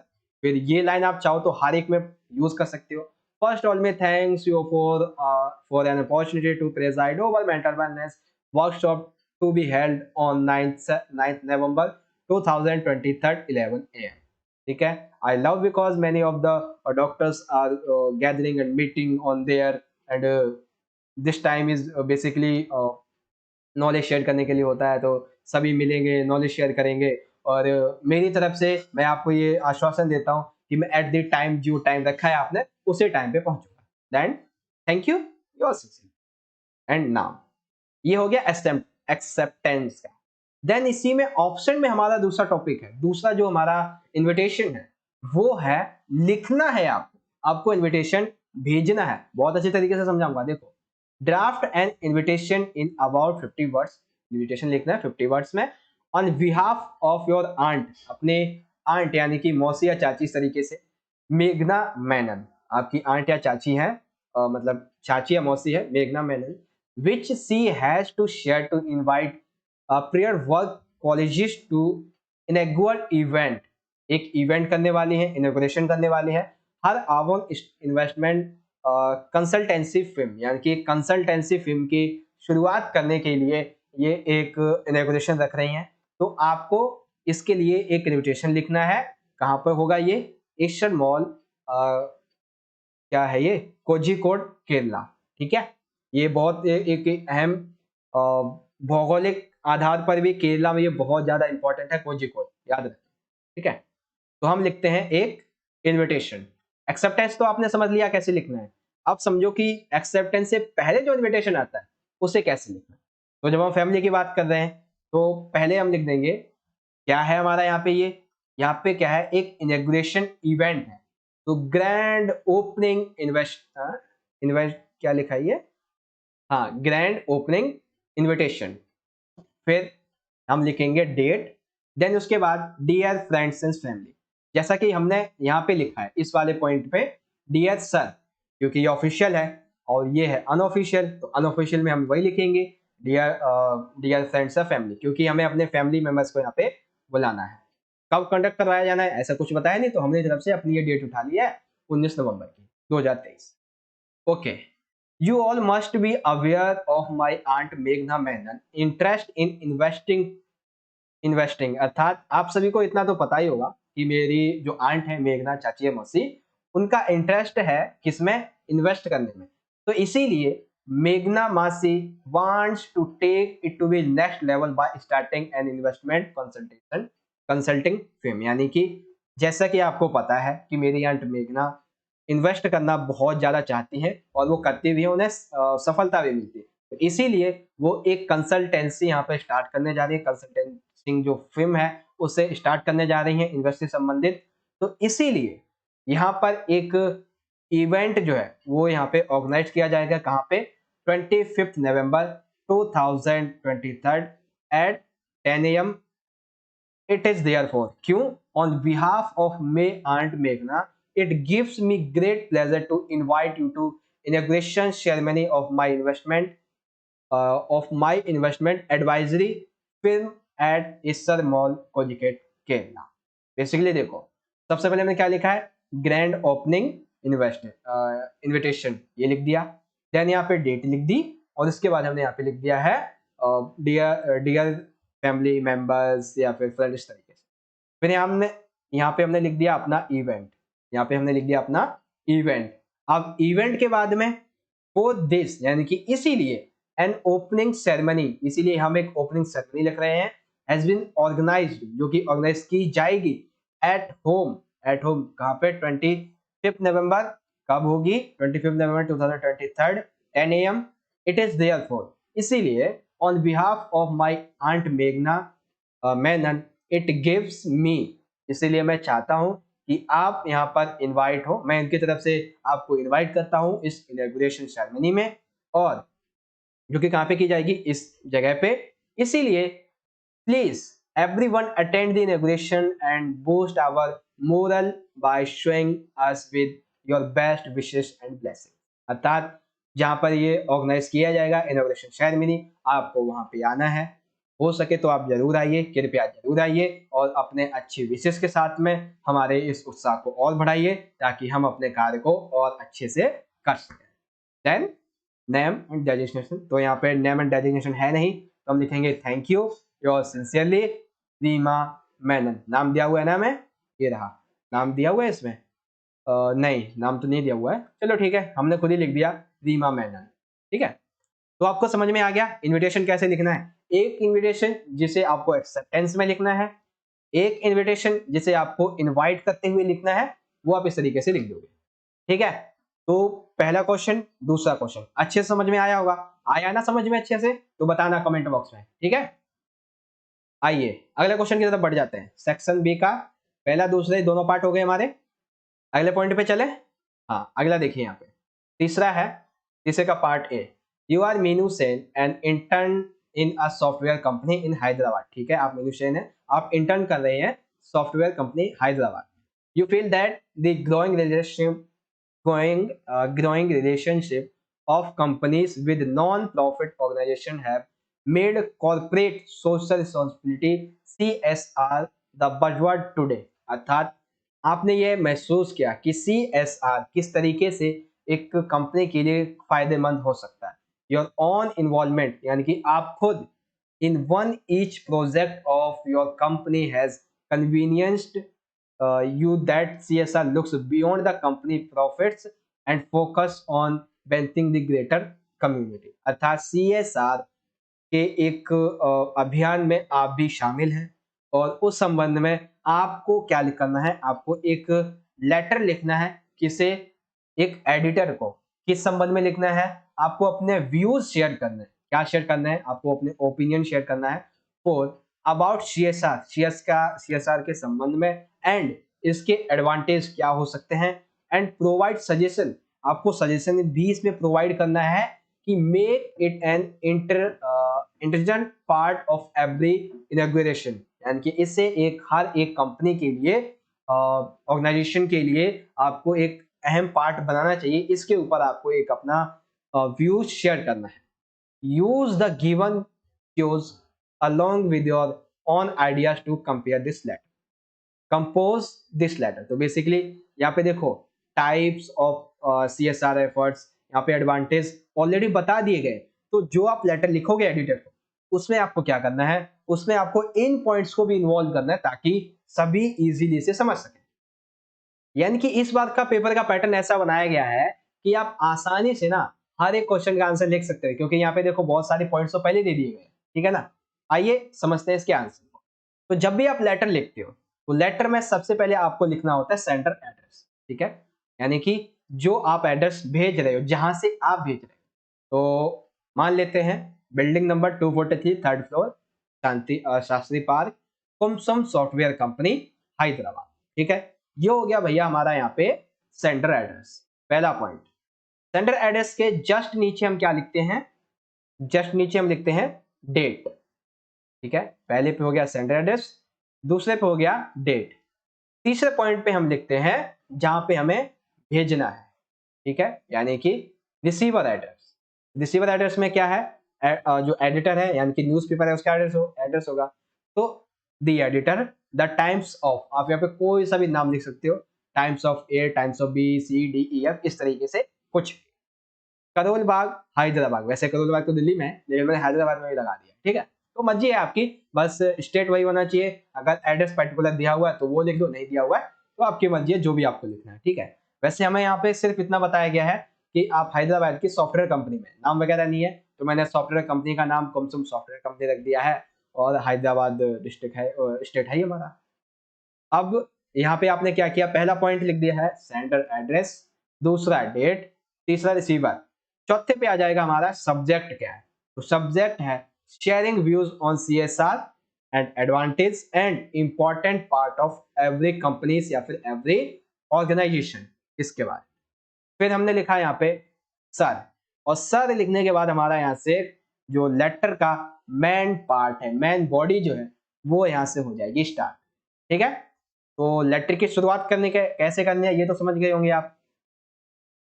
फिर ये लाइन आप चाहो तो हर एक में यूज कर सकते हो। फर्स्ट ऑल में thanks you for an opportunity to preside over mental wellness workshop to be held on 9th November 2023 11 AM। ठीक है, I love because many of the doctors are gathering and meeting on there, and this time is basically knowledge share करने के लिए होता है, तो सभी मिलेंगे, नॉलेज शेयर करेंगे। और मेरी तरफ से मैं आपको ये आश्वासन देता हूँ कि मैं एट द टाइम, जो टाइम रखा है आपने उसी टाइम पे पहुंचूंगा। Then thank you, your and now ये हो गया एक्सेप्टेंस का। देन इसी में ऑप्शन में हमारा दूसरा टॉपिक है, दूसरा जो हमारा इनविटेशन है वो है लिखना है। आपको इनविटेशन भेजना है। बहुत अच्छे तरीके से समझाऊंगा। देखो, draft an invitation in about 50 words. Invitation लिखना है 50 वर्ड्स में, on behalf of your aunt, अपने आंट यानी कि मौसी या चाची, इस तरीके से मेघना मेनन, आपकी आंट या चाची है, मतलब चाची या मौसी है, मेघना Menon, which she has to share to invite prayer work colleges to inaugural event। एक इवेंट करने वाली है, इनॉग्रेशन करने वाली है, हर आवन इन्वेस्टमेंट कंसल्टेंसी फिल्म, यानी कि कंसल्टेंसी फिल्म की शुरुआत करने के लिए ये एक इनॉग्रेशन रख रही हैं। तो आपको इसके लिए एक इन्विटेशन लिखना है। कहाँ पर होगा ये? एशियन मॉल, क्या है ये, कोझिकोड केरला। ठीक है, ये बहुत एक अहम भौगोलिक आधार पर भी केरला में ये बहुत ज्यादा इंपॉर्टेंट है, कोझिकोड, याद रखें। ठीक है, तो हम लिखते हैं एक इनविटेशन। एक्सेप्टेंस तो आपने समझ लिया कैसे लिखना है। अब समझो कि एक्सेप्टेंस से पहले जो इनविटेशन आता है उसे कैसे लिखना है। तो जब हम फैमिली की बात कर रहे हैं तो पहले हम लिख देंगे, क्या है हमारा यहाँ पे, ये यहाँ पे क्या है, एक इनॉग्रेशन इवेंट है, तो ग्रैंड ओपनिंग इन्वेस्ट क्या लिखा है ये, हाँ, ग्रैंड ओपनिंग इनविटेशन। फिर हम लिखेंगे डेट, देन उसके बाद डियर फ्रेंड्स एंड फैमिली, जैसा कि हमने यहाँ पे लिखा है इस वाले पॉइंट पे डियर सर, क्योंकि ये ऑफिशियल है और ये है अनऑफिशियल, तो अनऑफिशियल में हम वही लिखेंगे dear dear friends and family, क्योंकि हमें अपने फैमिली मेंबर्स को यहाँ पे बुलाना है। कब कंडक्ट करवाया जाना है ऐसा कुछ बताया नहीं, तो हमने तरफ से अपनी ये डेट उठा ली है 19 नवंबर की 2023। Okay, you all must be aware of my aunt Meghna Menon interest in investing। अर्थात आप सभी को इतना तो पता ही होगा कि मेरी जो आंट है मेघना, चाची है, मौसी, उनका इंटरेस्ट है किसमें, इन्वेस्ट करने में। तो इसीलिए मेघना मासी wants to take it to be next level by starting an investment consulting firm. यानी कि जैसा कि आपको पता है कि मेरी आंट मेघना इन्वेस्ट करना बहुत ज्यादा चाहती हैं और वो करती भी है, उन्हें सफलता भी मिलती है। तो इसीलिए वो एक कंसल्टेंसी यहाँ पे स्टार्ट करने जा रही है, कंसल्टेंसिंग जो फर्म है उसे स्टार्ट करने जा रही है इन्वेस्ट से संबंधित। तो इसीलिए यहाँ पर एक इवेंट जो है वो यहाँ पे ऑर्गेनाइज किया जाएगा, कहाँ पे, 25 नवंबर 2023 eight 10 AM। It is therefore, क्यों, on behalf of my aunt Meghna, it gives me great pleasure to invite you to inauguration ceremony of my investment advisory firm at Isar Mall, Cojicate, Kerala। Basically देखो, सबसे पहले हमने क्या लिखा है, grand opening invitation, ये लिख दिया। देन यहाँ पे डेट लिख दी, और इसके बाद हमने यहाँ पे लिख दिया है डियर फैमिली मेंबर्स या फिर फ्रेंड, इस तरीके से। फिर यहाँ पे हमने लिख दिया अपना इवेंट, यहाँ पे हमने लिख दिया अपना इवेंट। अब इवेंट के बाद में फॉर दिस, यानी कि इसीलिए एन ओपनिंग सेरेमनी, इसीलिए हम एक ओपनिंग सेरेमनी लिख रहे हैं, हैज बीन ऑर्गेनाइज्ड, जो कि ऑर्गेनाइज की जाएगी एट होम। एट होम कहाँ पे, 25 नवंबर, कब होगी, 25 नवंबर 2023 10 AM। इट इज देयरफॉर, इसीलिए on behalf of my aunt मेघना मेनन, इट गिव्स मी, इसीलिए मैं चाहता हूं कि आप यहाँ पर इनवाइट हो, मैं इनकी तरफ से आपको इनवाइट करता हूं इस इनॉग्रेशन सेरेमनी में, और जो कि कहाँ पे की जाएगी, इस जगह पे। इसीलिए please everyone attend the inauguration and boost our moral by showing us with your best wishes and blessings। अर्थात जहां पर ये ऑर्गेनाइज किया जाएगा, इनॉग्रेशन सेरेमनी, आपको वहां पे आना है। हो सके तो आप जरूर आइए, कृपया जरूर आइए और अपने अच्छी विशेष के साथ में हमारे इस उत्साह को और बढ़ाइए ताकि हम अपने कार्य को और अच्छे से कर सकें। देन नेम एंड डेजिग्नेशन, तो यहाँ पे नेम एंड डेजिग्नेशन है नहीं, तो हम लिखेंगे thank you your sincerely Reema Menon. नाम दिया हुआ है ना, मैं ये रहा नाम दिया हुआ है इसमें, नहीं नाम तो नहीं दिया हुआ है, चलो ठीक है, हमने खुद ही लिख दिया रीमा मेनन। ठीक है, तो आपको समझ में आ गया इनविटेशन कैसे लिखना है। एक इनविटेशन जिसे आपको एक्सेप्टेंस में लिखना है, एक इनविटेशन जिसे आपको इनवाइट करते हुए लिखना है, वो आप इस तरीके से लिख दोगे। ठीक है, तो पहला क्वेश्चन, दूसरा क्वेश्चन अच्छे से समझ में आया होगा। आया ना समझ में अच्छे से, तो बताना कमेंट बॉक्स में। ठीक है, आइए अगले क्वेश्चन की तरफ बढ़ जाते हैं। सेक्शन बी का पहला दूसरा दोनों पार्ट हो गए हमारे। अगले पॉइंट पे चले। हाँ, अगला देखिए यहाँ पे तीसरा है, तीसरे का part A. You are Meenu Sen an intern in a software company in Hyderabad. ठीक है, आप मीनू सेन है, आप इंटर्न कर रहे हैं software company Hyderabad. You feel that the growing relationship of companies with non-profit organization have made corporate social responsibility CSR the buzzword today। अर्थात आपने ये महसूस किया कि CSR किस तरीके से एक कंपनी के लिए फायदेमंद हो सकता है। योर ऑन इन्वॉल्वमेंट, यानी कि आप खुद in one each project of your company has convenienced you that CSR looks beyond the company profits and focus on benefiting the greater community। अर्थात CSR के एक अभियान में आप भी शामिल हैं और उस संबंध में आपको क्या करना है, आपको एक लेटर लिखना है। किसे? एक एडिटर को। किस संबंध में लिखना है? आपको अपने व्यूज शेयर करने हैं। क्या शेयर करना है? आपको अपने ओपिनियन शेयर करना है फॉर अबाउट CSR, CSR के संबंध में, एंड इसके एडवांटेज क्या हो सकते हैं, एंड प्रोवाइड सजेशन, आपको सजेशन भी इसमें प्रोवाइड करना है कि make it an intelligent part of every inauguration, यानी कि इससे एक हर एक कंपनी के लिए, ऑर्गेनाइजेशन के लिए आपको एक अहम पार्ट बनाना चाहिए। इसके ऊपर आपको एक अपना व्यूज शेयर करना है। Use the given cues along with your own ideas to compare this letter, compose this letter। तो बेसिकली यहाँ पे देखो टाइप्स ऑफ CSR एफर्ट्स, यहाँ पे एडवांटेज ऑलरेडी बता दिए गए। तो जो आप लेटर लिखोगे एडिटर को, उसमें आपको क्या करना है, उसमें आपको इन पॉइंट्स को भी इन्वॉल्व करना है ताकि सभी इजीली से समझ सकें। यानी कि इस बार का पेपर का पैटर्न ऐसा बनाया गया है कि आप आसानी से ना हर एक क्वेश्चन का आंसर लिख सकते हैं, क्योंकि यहाँ पे देखो बहुत सारे पॉइंट्स तो पहले दे दिए गए। ठीक है ना, आइए समझते हैं इसके आंसर को। तो जब भी आप लेटर लिखते हो, तो लेटर में सबसे पहले आपको लिखना होता है सेंडर एड्रेस। ठीक है, यानी कि जो आप एड्रेस भेज रहे हो, जहां से आप भेज रहे हो। तो मान लेते हैं building number 243, third floor, Shastri park, Kumsum software company, Hyderabad. ठीक है, ये हो गया भैया हमारा यहाँ पे सेंडर एड्रेस, पहला पॉइंट। सेंडर एड्रेस के जस्ट नीचे हम क्या लिखते हैं? जस्ट नीचे हम लिखते हैं डेट। ठीक है, पहले पे हो गया सेंडर एड्रेस, दूसरे पे हो गया डेट, तीसरे पॉइंट पे हम लिखते हैं जहां पे हमें भेजना है। ठीक है, यानी कि रिसीवर एड्रेस। रिसीवर एड्रेस में क्या है? जो एडिटर है यानी कि न्यूज़पेपर है उसका एड्रेस होगा। तो the editor, the times of, आप यहाँ पे कोई सा भी नाम लिख सकते हो, Times of A, Times of B, C, D, E, F, इस तरीके से कुछ। करोल बाग हैदराबाद, वैसे करोल बाग तो दिल्ली में है, लेकिन मैंने हैदराबाद में भी लगा दिया। ठीक है, तो मर्जी है आपकी, बस स्टेट वही होना चाहिए। अगर एड्रेस पर्टिकुलर दिया हुआ है तो वो लिख दो, नहीं दिया हुआ है तो आपकी मर्जी है, जो भी आपको लिखना है। ठीक है, वैसे हमें यहाँ पे सिर्फ इतना बताया गया है कि आप हैदराबाद की सॉफ्टवेयर कंपनी में, नाम वगैरह नहीं है, तो मैंने सॉफ्टवेयर कंपनी का नाम कुमसुम सॉफ्टवेयर कंपनी रख दिया है, और हैदराबाद डिस्ट्रिक्ट है, स्टेट है हमारा। अब यहाँ पे आपने क्या किया? पहला पॉइंट लिख दिया है सेंडर एड्रेस, दूसरा डेट, तीसरा रिसीवर, चौथे पे आ जाएगा हमारा सब्जेक्ट क्या है। तो सब्जेक्ट है sharing views on CSR and advantage and important part of every companies या फिर एवरी ऑर्गेनाइजेशन, इसके बाद फिर हमने लिखा यहाँ पे सर, और सर लिखने के बाद हमारा यहाँ से जो लेटर का मेन पार्ट है, मेन बॉडी जो है, वो यहाँ से हो जाएगी स्टार्ट। ठीक है, तो लेटर की शुरुआत करने के कैसे करनी है ये तो समझ गए होंगे आप।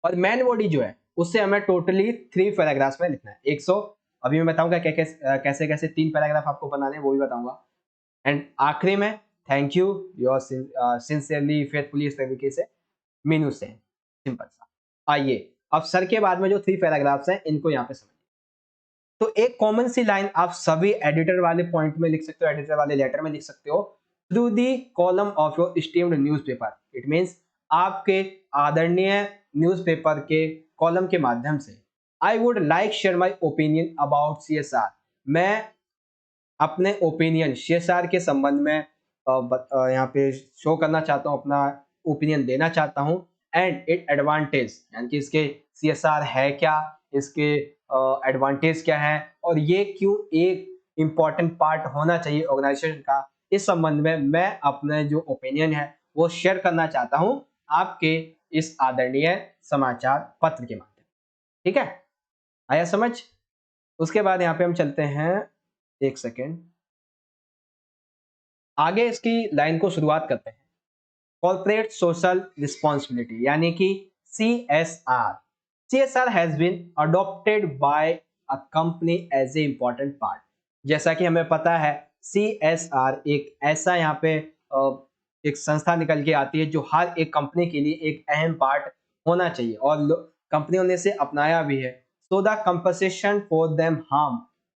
और मेन बॉडी जो है उससे हमें टोटली 3 पैराग्राफ्स में लिखना है। 100 अभी मैं बताऊंगा कैसे कैसे 3 पैराग्राफ आपको बनाने हैं वो भी बताऊंगा। एंड आखिरी में thank you your sincerely faithfully, इस तरीके से मीनू से सिंपल सा। आइए अब सर के बाद में जो 3 पैराग्राफ्स हैं इनको यहाँ पे समझिए। तो एक कॉमन सी लाइन आप सभी एडिटर वाले पॉइंट में लिख सकते हो, एडिटर वाले लेटर में लिख सकते हो, through the column of your steamed newspaper. It means आपके आदरणीय न्यूज़पेपर के कॉलम के माध्यम से। I would like share my opinion about CSR। मैं अपने ओपिनियन CSR के संबंध में यहाँ पे शो करना चाहता हूँ, अपना ओपिनियन देना चाहता हूँ। एंड इट एडवांटेज, यानी कि इसके CSR है क्या, इसके एडवांटेज क्या है, और ये क्यों एक इम्पॉर्टेंट पार्ट होना चाहिए ऑर्गेनाइजेशन का, इस संबंध में मैं अपने जो ओपिनियन है वो शेयर करना चाहता हूँ आपके इस आदरणीय समाचार पत्र के माध्यम। ठीक है, आया समझ? उसके बाद यहाँ पे हम चलते हैं, एक सेकेंड, आगे इसकी लाइन को शुरुआत करते हैं। कॉर्पोरेट सोशल रिस्पॉन्सिबिलिटी, यानी कि CSR। CSR has been adopted by a company as a important part. जैसा कि हमें पता है CSR एक ऐसा यहाँ पे एक संस्था निकल के आती है जो हर एक कंपनी के लिए एक अहम पार्ट होना चाहिए, और कंपनियों ने इसे अपनाया भी है। So the compensation for them harm,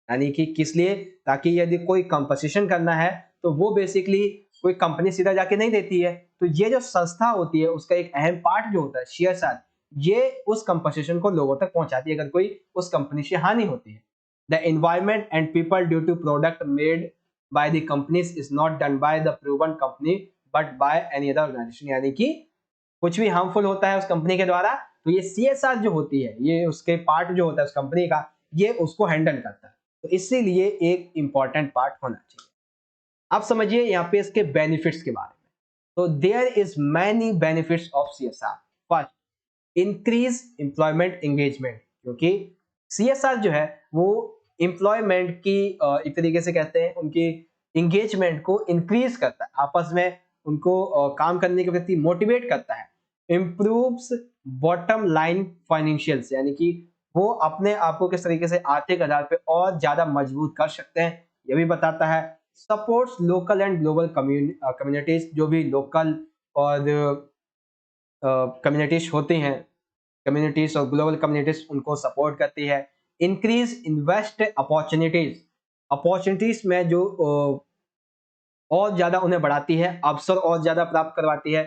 यानी कि किस लिए, ताकि यदि कोई कंपनसेशन करना है तो वो बेसिकली कोई कंपनी सीधा जाके नहीं देती है, तो ये जो संस्था होती है उसका एक अहम पार्ट जो होता है CSR, ये उस कंपनसेशन को लोगों तक पहुंचाती है अगर कोई उस कंपनी से हानि होती है। The environment and people due to product made by the companies is not done by the proven company but by any other organisation, यानी कि कुछ भी हार्मफुल होता है उस कंपनी के द्वारा तो ये CSR जो होती है, ये उसके पार्ट जो होता है उस कंपनी का, ये उसको हैंडल करता है, तो इसीलिए एक इंपॉर्टेंट पार्ट होना चाहिए। आप समझिए यहाँ पे इसके बेनिफिट्स के बारे में। तो there is many benefits of CSR। First, increase employment engagement, क्योंकि CSR जो है वो एम्प्लॉयमेंट की एक तरीके से कहते हैं उनकी एंगेजमेंट को इंक्रीज करता है, आपस में उनको काम करने के प्रति मोटिवेट करता है। इम्प्रूव्स बॉटम लाइन फाइनेंशियल्स, यानी कि वो अपने आप को किस तरीके से आर्थिक आधार पे और ज्यादा मजबूत कर सकते हैं, ये भी बताता है। Supports local and global communities, जो भी लोकल और कम्युनिटीज होती हैं, कम्युनिटीज और ग्लोबल कम्युनिटीज उनको सपोर्ट करती है। इंक्रीज इन्वेस्ट अपॉर्चुनिटीज, अपॉर्चुनिटीज में जो और ज्यादा उन्हें बढ़ाती है, अवसर और ज्यादा प्राप्त करवाती है।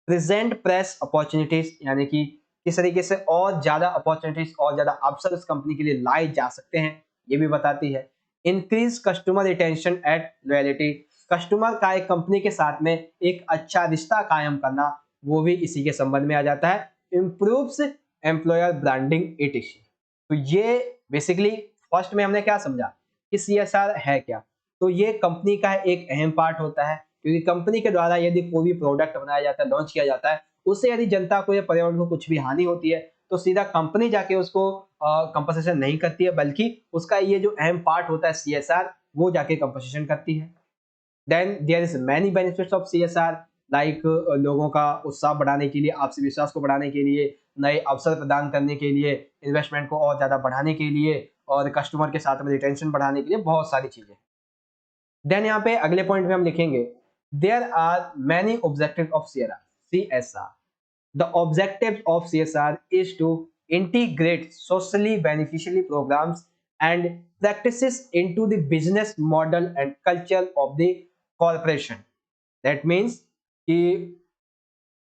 प्रेजेंट प्रेस अपॉर्चुनिटीज, यानी कि किस तरीके से और ज्यादा अपॉर्चुनिटीज और ज्यादा अवसर उस कंपनी के लिए लाए जा सकते हैं, ये भी बताती है। Increase customer retention at loyalty, customer का एक कंपनी के साथ में एक अच्छा रिश्ता कायम करना, वो भी इसी के संबंध में आ जाता है। Improves employer branding etc। तो ये बेसिकली फर्स्ट में हमने क्या समझा कि CSR है क्या, तो ये कंपनी का एक अहम पार्ट होता है, क्योंकि कंपनी के द्वारा यदि कोई भी प्रोडक्ट बनाया जाता है, लॉन्च किया जाता है, उससे यदि जनता को या पर्यावरण को कुछ भी हानि होती है तो सीधा कंपनी जाके उसको कंपनसेशन नहीं करती है, बल्कि उसका ये जो अहम पार्ट होता है CSR, वो जाके कंपनसेशन करती है। Then there is many benefits of CSR, like लोगों का उत्साह बढ़ाने के लिए, आपसी विश्वास को बढ़ाने के लिए, नए अवसर प्रदान करने के लिए, इन्वेस्टमेंट को और ज्यादा बढ़ाने के लिए, और कस्टमर के साथ में रिटेंशन बढ़ाने के लिए, बहुत सारी चीजें। देन यहाँ पे अगले पॉइंट में हम लिखेंगे there are many objective of CSR। The objective of CSR is to integrate socially beneficial programs and practices into the business model and culture of the corporation। That means कि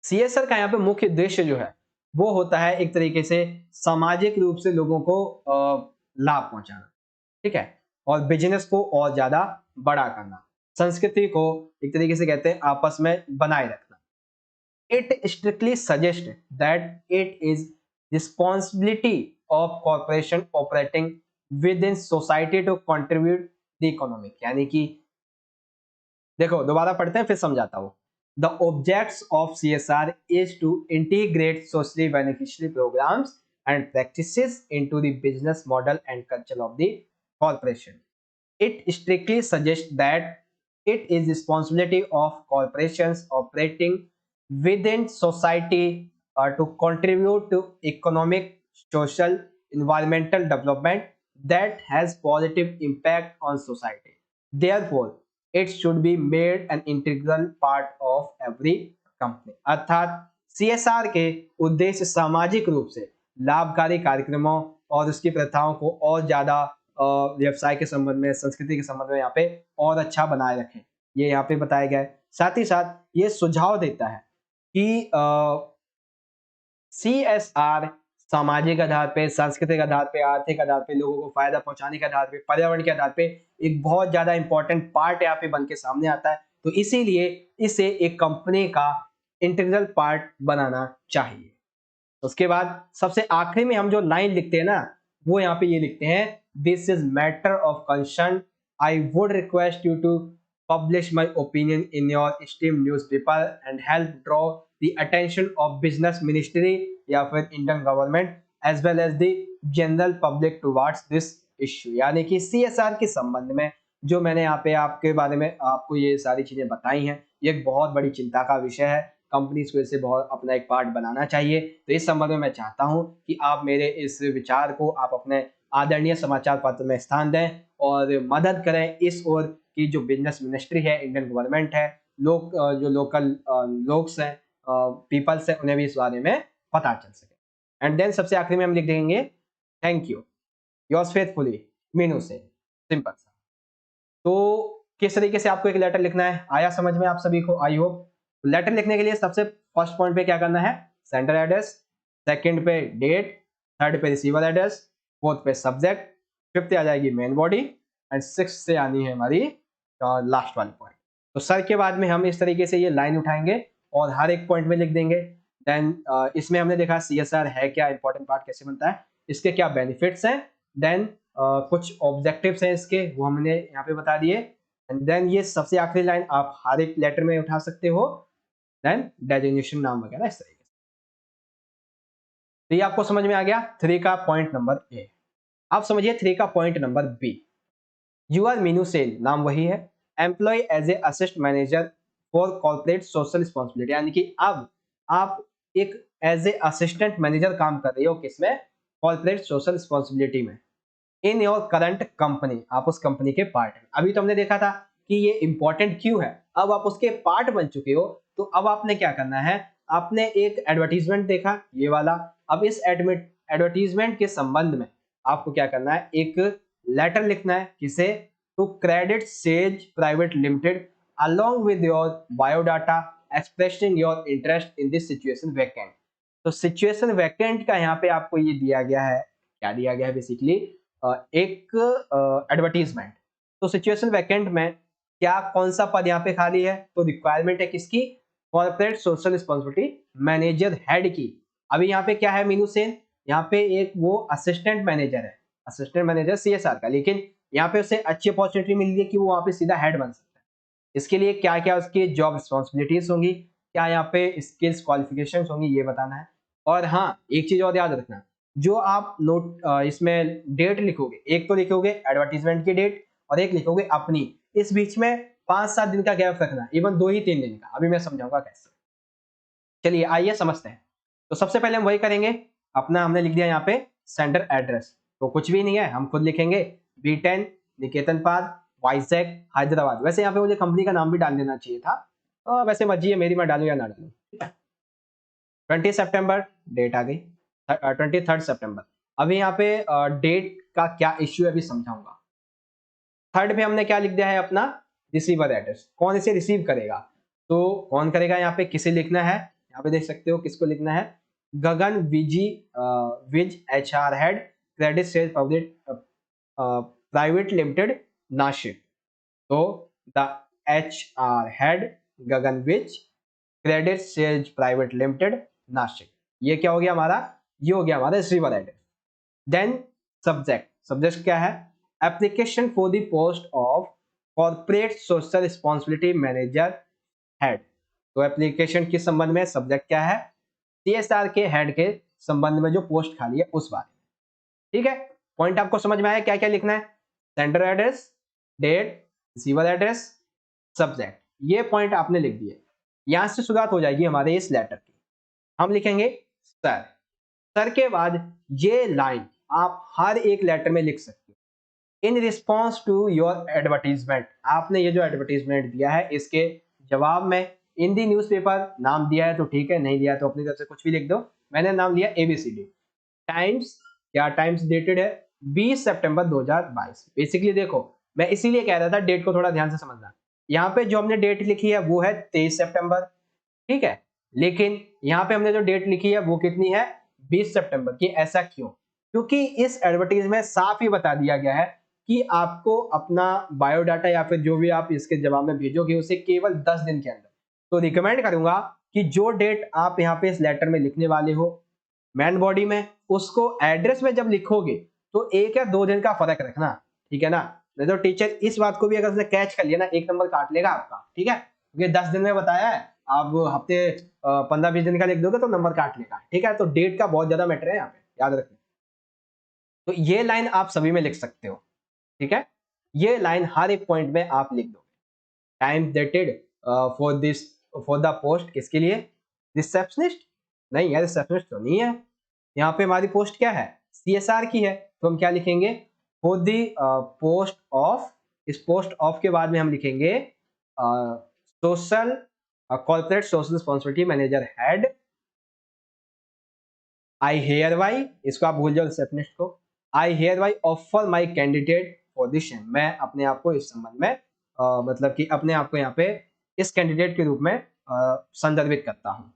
CSR का यहाँ पे मुख्य उद्देश्य जो है वो होता है एक तरीके से सामाजिक रूप से लोगों को लाभ पहुंचाना, ठीक है, और बिजनेस को और ज्यादा बड़ा करना, संस्कृति को एक तरीके से कहते हैं आपस में बनाए रखना। It strictly suggests that it is responsibility of corporation operating within society to contribute the economic, यानी कि देखो दोबारा पढ़ते हैं फिर समझाता हूँ। The objects of CSR is to integrate socially beneficial programs and practices into the business model and culture of the corporation. It strictly suggests that it is responsibility of corporations operating within society to contribute to economic, social, environmental development that has positive impact on society. Therefore, it should be made an integral part of every company. अर्थात CSR के उद्देश्य सामाजिक रूप से लाभकारी कार्यक्रमों और उसकी प्रथाओं को और ज्यादा व्यवसाय के संबंध में, संस्कृति के संबंध में यहाँ पे और अच्छा बनाए रखें, ये यहाँ पे बताया गया है। साथ ही साथ ये सुझाव देता है कि CSR सामाजिक आधार पे, सांस्कृतिक आधार पे, आर्थिक आधार पे, लोगों को फायदा पहुंचाने के आधार पे, पर्यावरण के आधार पे एक बहुत ज्यादा इंपॉर्टेंट पार्ट यहाँ पे बन के सामने आता है। तो इसीलिए इसे एक कंपनी का इंटीग्रल पार्ट बनाना चाहिए। उसके बाद सबसे आखिरी में हम जो लाइन लिखते हैं ना, वो यहाँ पे ये लिखते हैं, this is matter of concern, I would request you to publish my opinion in your steam newspaper and help draw the attention of business ministry या फिर Indian government as well as the general public towards this issue. यानी कि CSR के संबंध में जो मैंने यहाँ पे आपके बारे में आपको ये सारी चीजें बताई हैं, ये एक बहुत बड़ी चिंता का विषय है। कंपनीज को इसे बहुत अपना एक पार्ट बनाना चाहिए। तो इस संबंध में मैं चाहता हूं कि आप मेरे इस विचार को आप अपने आदरणीय समाचार पत्र में स्थान दें और मदद करें इस ओर की जो बिजनेस मिनिस्ट्री है, इंडियन गवर्नमेंट है, लोग जो लोकल लोग हैं, पीपल्स हैं, उन्हें भी इस बारे में पता चल सके। एंड देन सबसे आखिरी में हम लिख देंगे, thank you, yours faithfully, Meenu से। सिंपल सा। तो किस तरीके से आपको एक लेटर लिखना है, आया समझ में आप सभी को? I hope. लेटर लिखने के लिए सबसे फर्स्ट पॉइंट पे क्या करना है, सेंडर एड्रेस, सेकंड पे डेट, थर्ड पे रिसीवर एड्रेस, फोर्थ पे सब्जेक्ट, फिफ्थ आ जाएगी मेन बॉडी एंड सिक्स से आनी है हमारी लास्ट वाली पॉइंट। तो सर के बाद में हम इस तरीके से ये लाइन उठाएंगे और हर एक पॉइंट में लिख देंगे। देन इसमें हमने देखा CSR है क्या, इंपॉर्टेंट पार्ट कैसे बनता है, इसके क्या बेनिफिट्स हैं, देन कुछ ऑब्जेक्टिव्स हैं इसके, वो हमने यहाँ पे बता दिए। एंड देन ये सबसे आखिरी लाइन आप हर एक लेटर में उठा सकते हो, देन डेजिग्नेशन नाम वगैरह इस तरीके से। तो ये आपको समझ में आ गया 3 का पॉइंट नंबर ए। आप समझिए 3 का point number B. You are Meenu Sen, नाम वही है, employ as a assist manager for corporate social responsibility, यानी कि अब आप एक एज ए असिस्टेंट मैनेजर काम कर रही हो, किसमें, कॉर्पोरेट सोशल रिस्पॉन्सिबिलिटी में, इन योर करंट कंपनी, आप उस कंपनी के पार्ट हैं। अभी तो हमने देखा था कि ये इंपॉर्टेंट क्यों है, अब आप उसके पार्ट बन चुके हो, तो अब आपने क्या करना है, आपने एक एडवर्टीजमेंट देखा ये वाला, अब इस एडवर्टीजमेंट के संबंध में आपको क्या करना है, एक लेटर लिखना है, किसे, to credit says private limited along with your biodata expressing your interest in this situation vacant. तो सिचुएशन वैकेंट का यहाँ पे आपको ये दिया गया है, क्या दिया गया है बेसिकली, एक एडवर्टीजमेंट। तो सिचुएशन वैकेंट में क्या कौन सा पद यहाँ पे खाली है, तो रिक्वायरमेंट है किसकी, corporate social responsibility manager head की। अभी यहाँ पे क्या है मीनू सेन, यहाँ पे एक वो असिस्टेंट मैनेजर है, असिस्टेंट मैनेजर CSR का, लेकिन यहाँ पे उसे अच्छी अपॉर्चुनिटी मिल रही है कि वो वहाँ पे सीधा हेड बन सकता है। इसके लिए क्या क्या उसकी जॉब रिस्पॉन्सिबिलिटीज होंगी, क्या यहाँ पे स्किल्स क्वालिफिकेशन होंगी, ये बताना है। और हाँ, एक चीज और याद रखना, जो आप नोट इसमें डेट लिखोगे, एक तो लिखोगे एडवर्टीजमेंट की डेट और एक लिखोगे अपनी, इस बीच में 5-7 दिन का गैप रखना, इवन 2 ही 3 दिन का, अभी मैं समझाऊंगा कैसे। चलिए आइए समझते हैं। तो सबसे पहले हम वही करेंगे, अपना हमने लिख दिया यहाँ पे सेंटर एड्रेस, तो कुछ भी नहीं है, हम खुद लिखेंगे B10 निकेतन पार्क वाइजैक हैदराबाद। वैसे यहाँ पे मुझे कंपनी का नाम भी डाल देना चाहिए था, वैसे मर्जी है मेरी, मैं डालूं या ना डालूं। 20 सितंबर डेट आ गई, 23 सितंबर। अभी यहाँ पे डेट का क्या इश्यू है अभी समझाऊंगा। थर्ड पे हमने क्या लिख दिया है अपना रिसीवर एड्रेस, कौन इसे रिसीव करेगा, तो कौन करेगा यहाँ पे, किसे लिखना है, यहाँ पे देख सकते हो किसको लिखना है, Gagan Viji Vij HR head credit sales public private limited Nashik. तो the HR head Gagan Vij credit sales private limited Nashik, ये क्या हो गया हमारा, ये हो गया हमारा receiver address. Then subject, subject क्या है, application for the post of corporate social responsibility manager head. तो एप्लीकेशन किस संबंध में, सब्जेक्ट क्या है, CSR के हेड के संबंध में जो पोस्ट खाली है उस बारे में। ठीक है, पॉइंट आपको समझ में आया, क्या क्या लिखना है, sender address, date, receiver address, subject, ये पॉइंट आपने लिख दिए। यहां से शुरुआत हो जाएगी हमारे इस लेटर की। हम लिखेंगे सर, सर के बाद ये लाइन आप हर एक लेटर में लिख सकते हो। In response to your advertisement, आपने ये जो एडवर्टीजमेंट दिया है इसके जवाब में इन दी न्यूज़पेपर नाम दिया है तो ठीक है, नहीं दिया तो अपनी तरफ से कुछ भी लिख दो। मैंने नाम लिया एबीसीडी। टाइम्स, क्या टाइम्स डेटेड है 20 सितंबर 2022। बेसिकली देखो, मैं इसीलिए कह रहा था डेट को थोड़ा ध्यान से समझना। यहाँ पे जो हमने डेट लिखी है वो है 23 सितंबर, ठीक है, लेकिन यहाँ पे हमने जो डेट लिखी है वो कितनी है, 20 सितंबर की। ऐसा क्यों? क्योंकि इस एडवर्टीज में साफ ही बता दिया गया है कि आपको अपना बायोडाटा या फिर जो भी आप इसके जवाब में भेजोगे उसे केवल 10 दिन के अंदर। तो रिकमेंड करूंगा कि जो डेट आप यहाँ पे इस लेटर में लिखने वाले हो मेन बॉडी में, उसको एड्रेस में जब लिखोगे तो 1 या 2 दिन का फर्क रखना, ठीक है ना। नहीं तो टीचर इस बात को भी अगर उसने कैच कर लिया ना, 1 नंबर काट लेगा आपका, ठीक है, क्योंकि 10 दिन में बताया है, आप हफ्ते 15-20 दिन का लिख दोगे तो नंबर काट लेगा, ठीक है। तो डेट का बहुत ज्यादा मैटर है यहाँ पे, याद रखना। तो ये लाइन आप सभी में लिख सकते हो, ठीक है। ये लाइन हर एक पॉइंट में आप लिख दो। Time dated for this, for the post, किसके लिए, रिसेप्शनिस्ट, नहीं यार रिसेप्शनिस्ट तो नहीं है। यहाँ पे हमारी पोस्ट क्या है, सीएसआर की है, तो हम क्या लिखेंगे, फॉर द पोस्ट ऑफ, इस पोस्ट ऑफ के बाद में हम लिखेंगे social corporate social responsibility manager head. I hereby, इसको आप भूल जाओ रिसेप्शनिस्ट को। I hereby offer my candidate position, मैं अपने आप को इस संबंध में मतलब कि अपने आप को यहाँ पे इस कैंडिडेट के रूप में संदर्भित करता हूँ।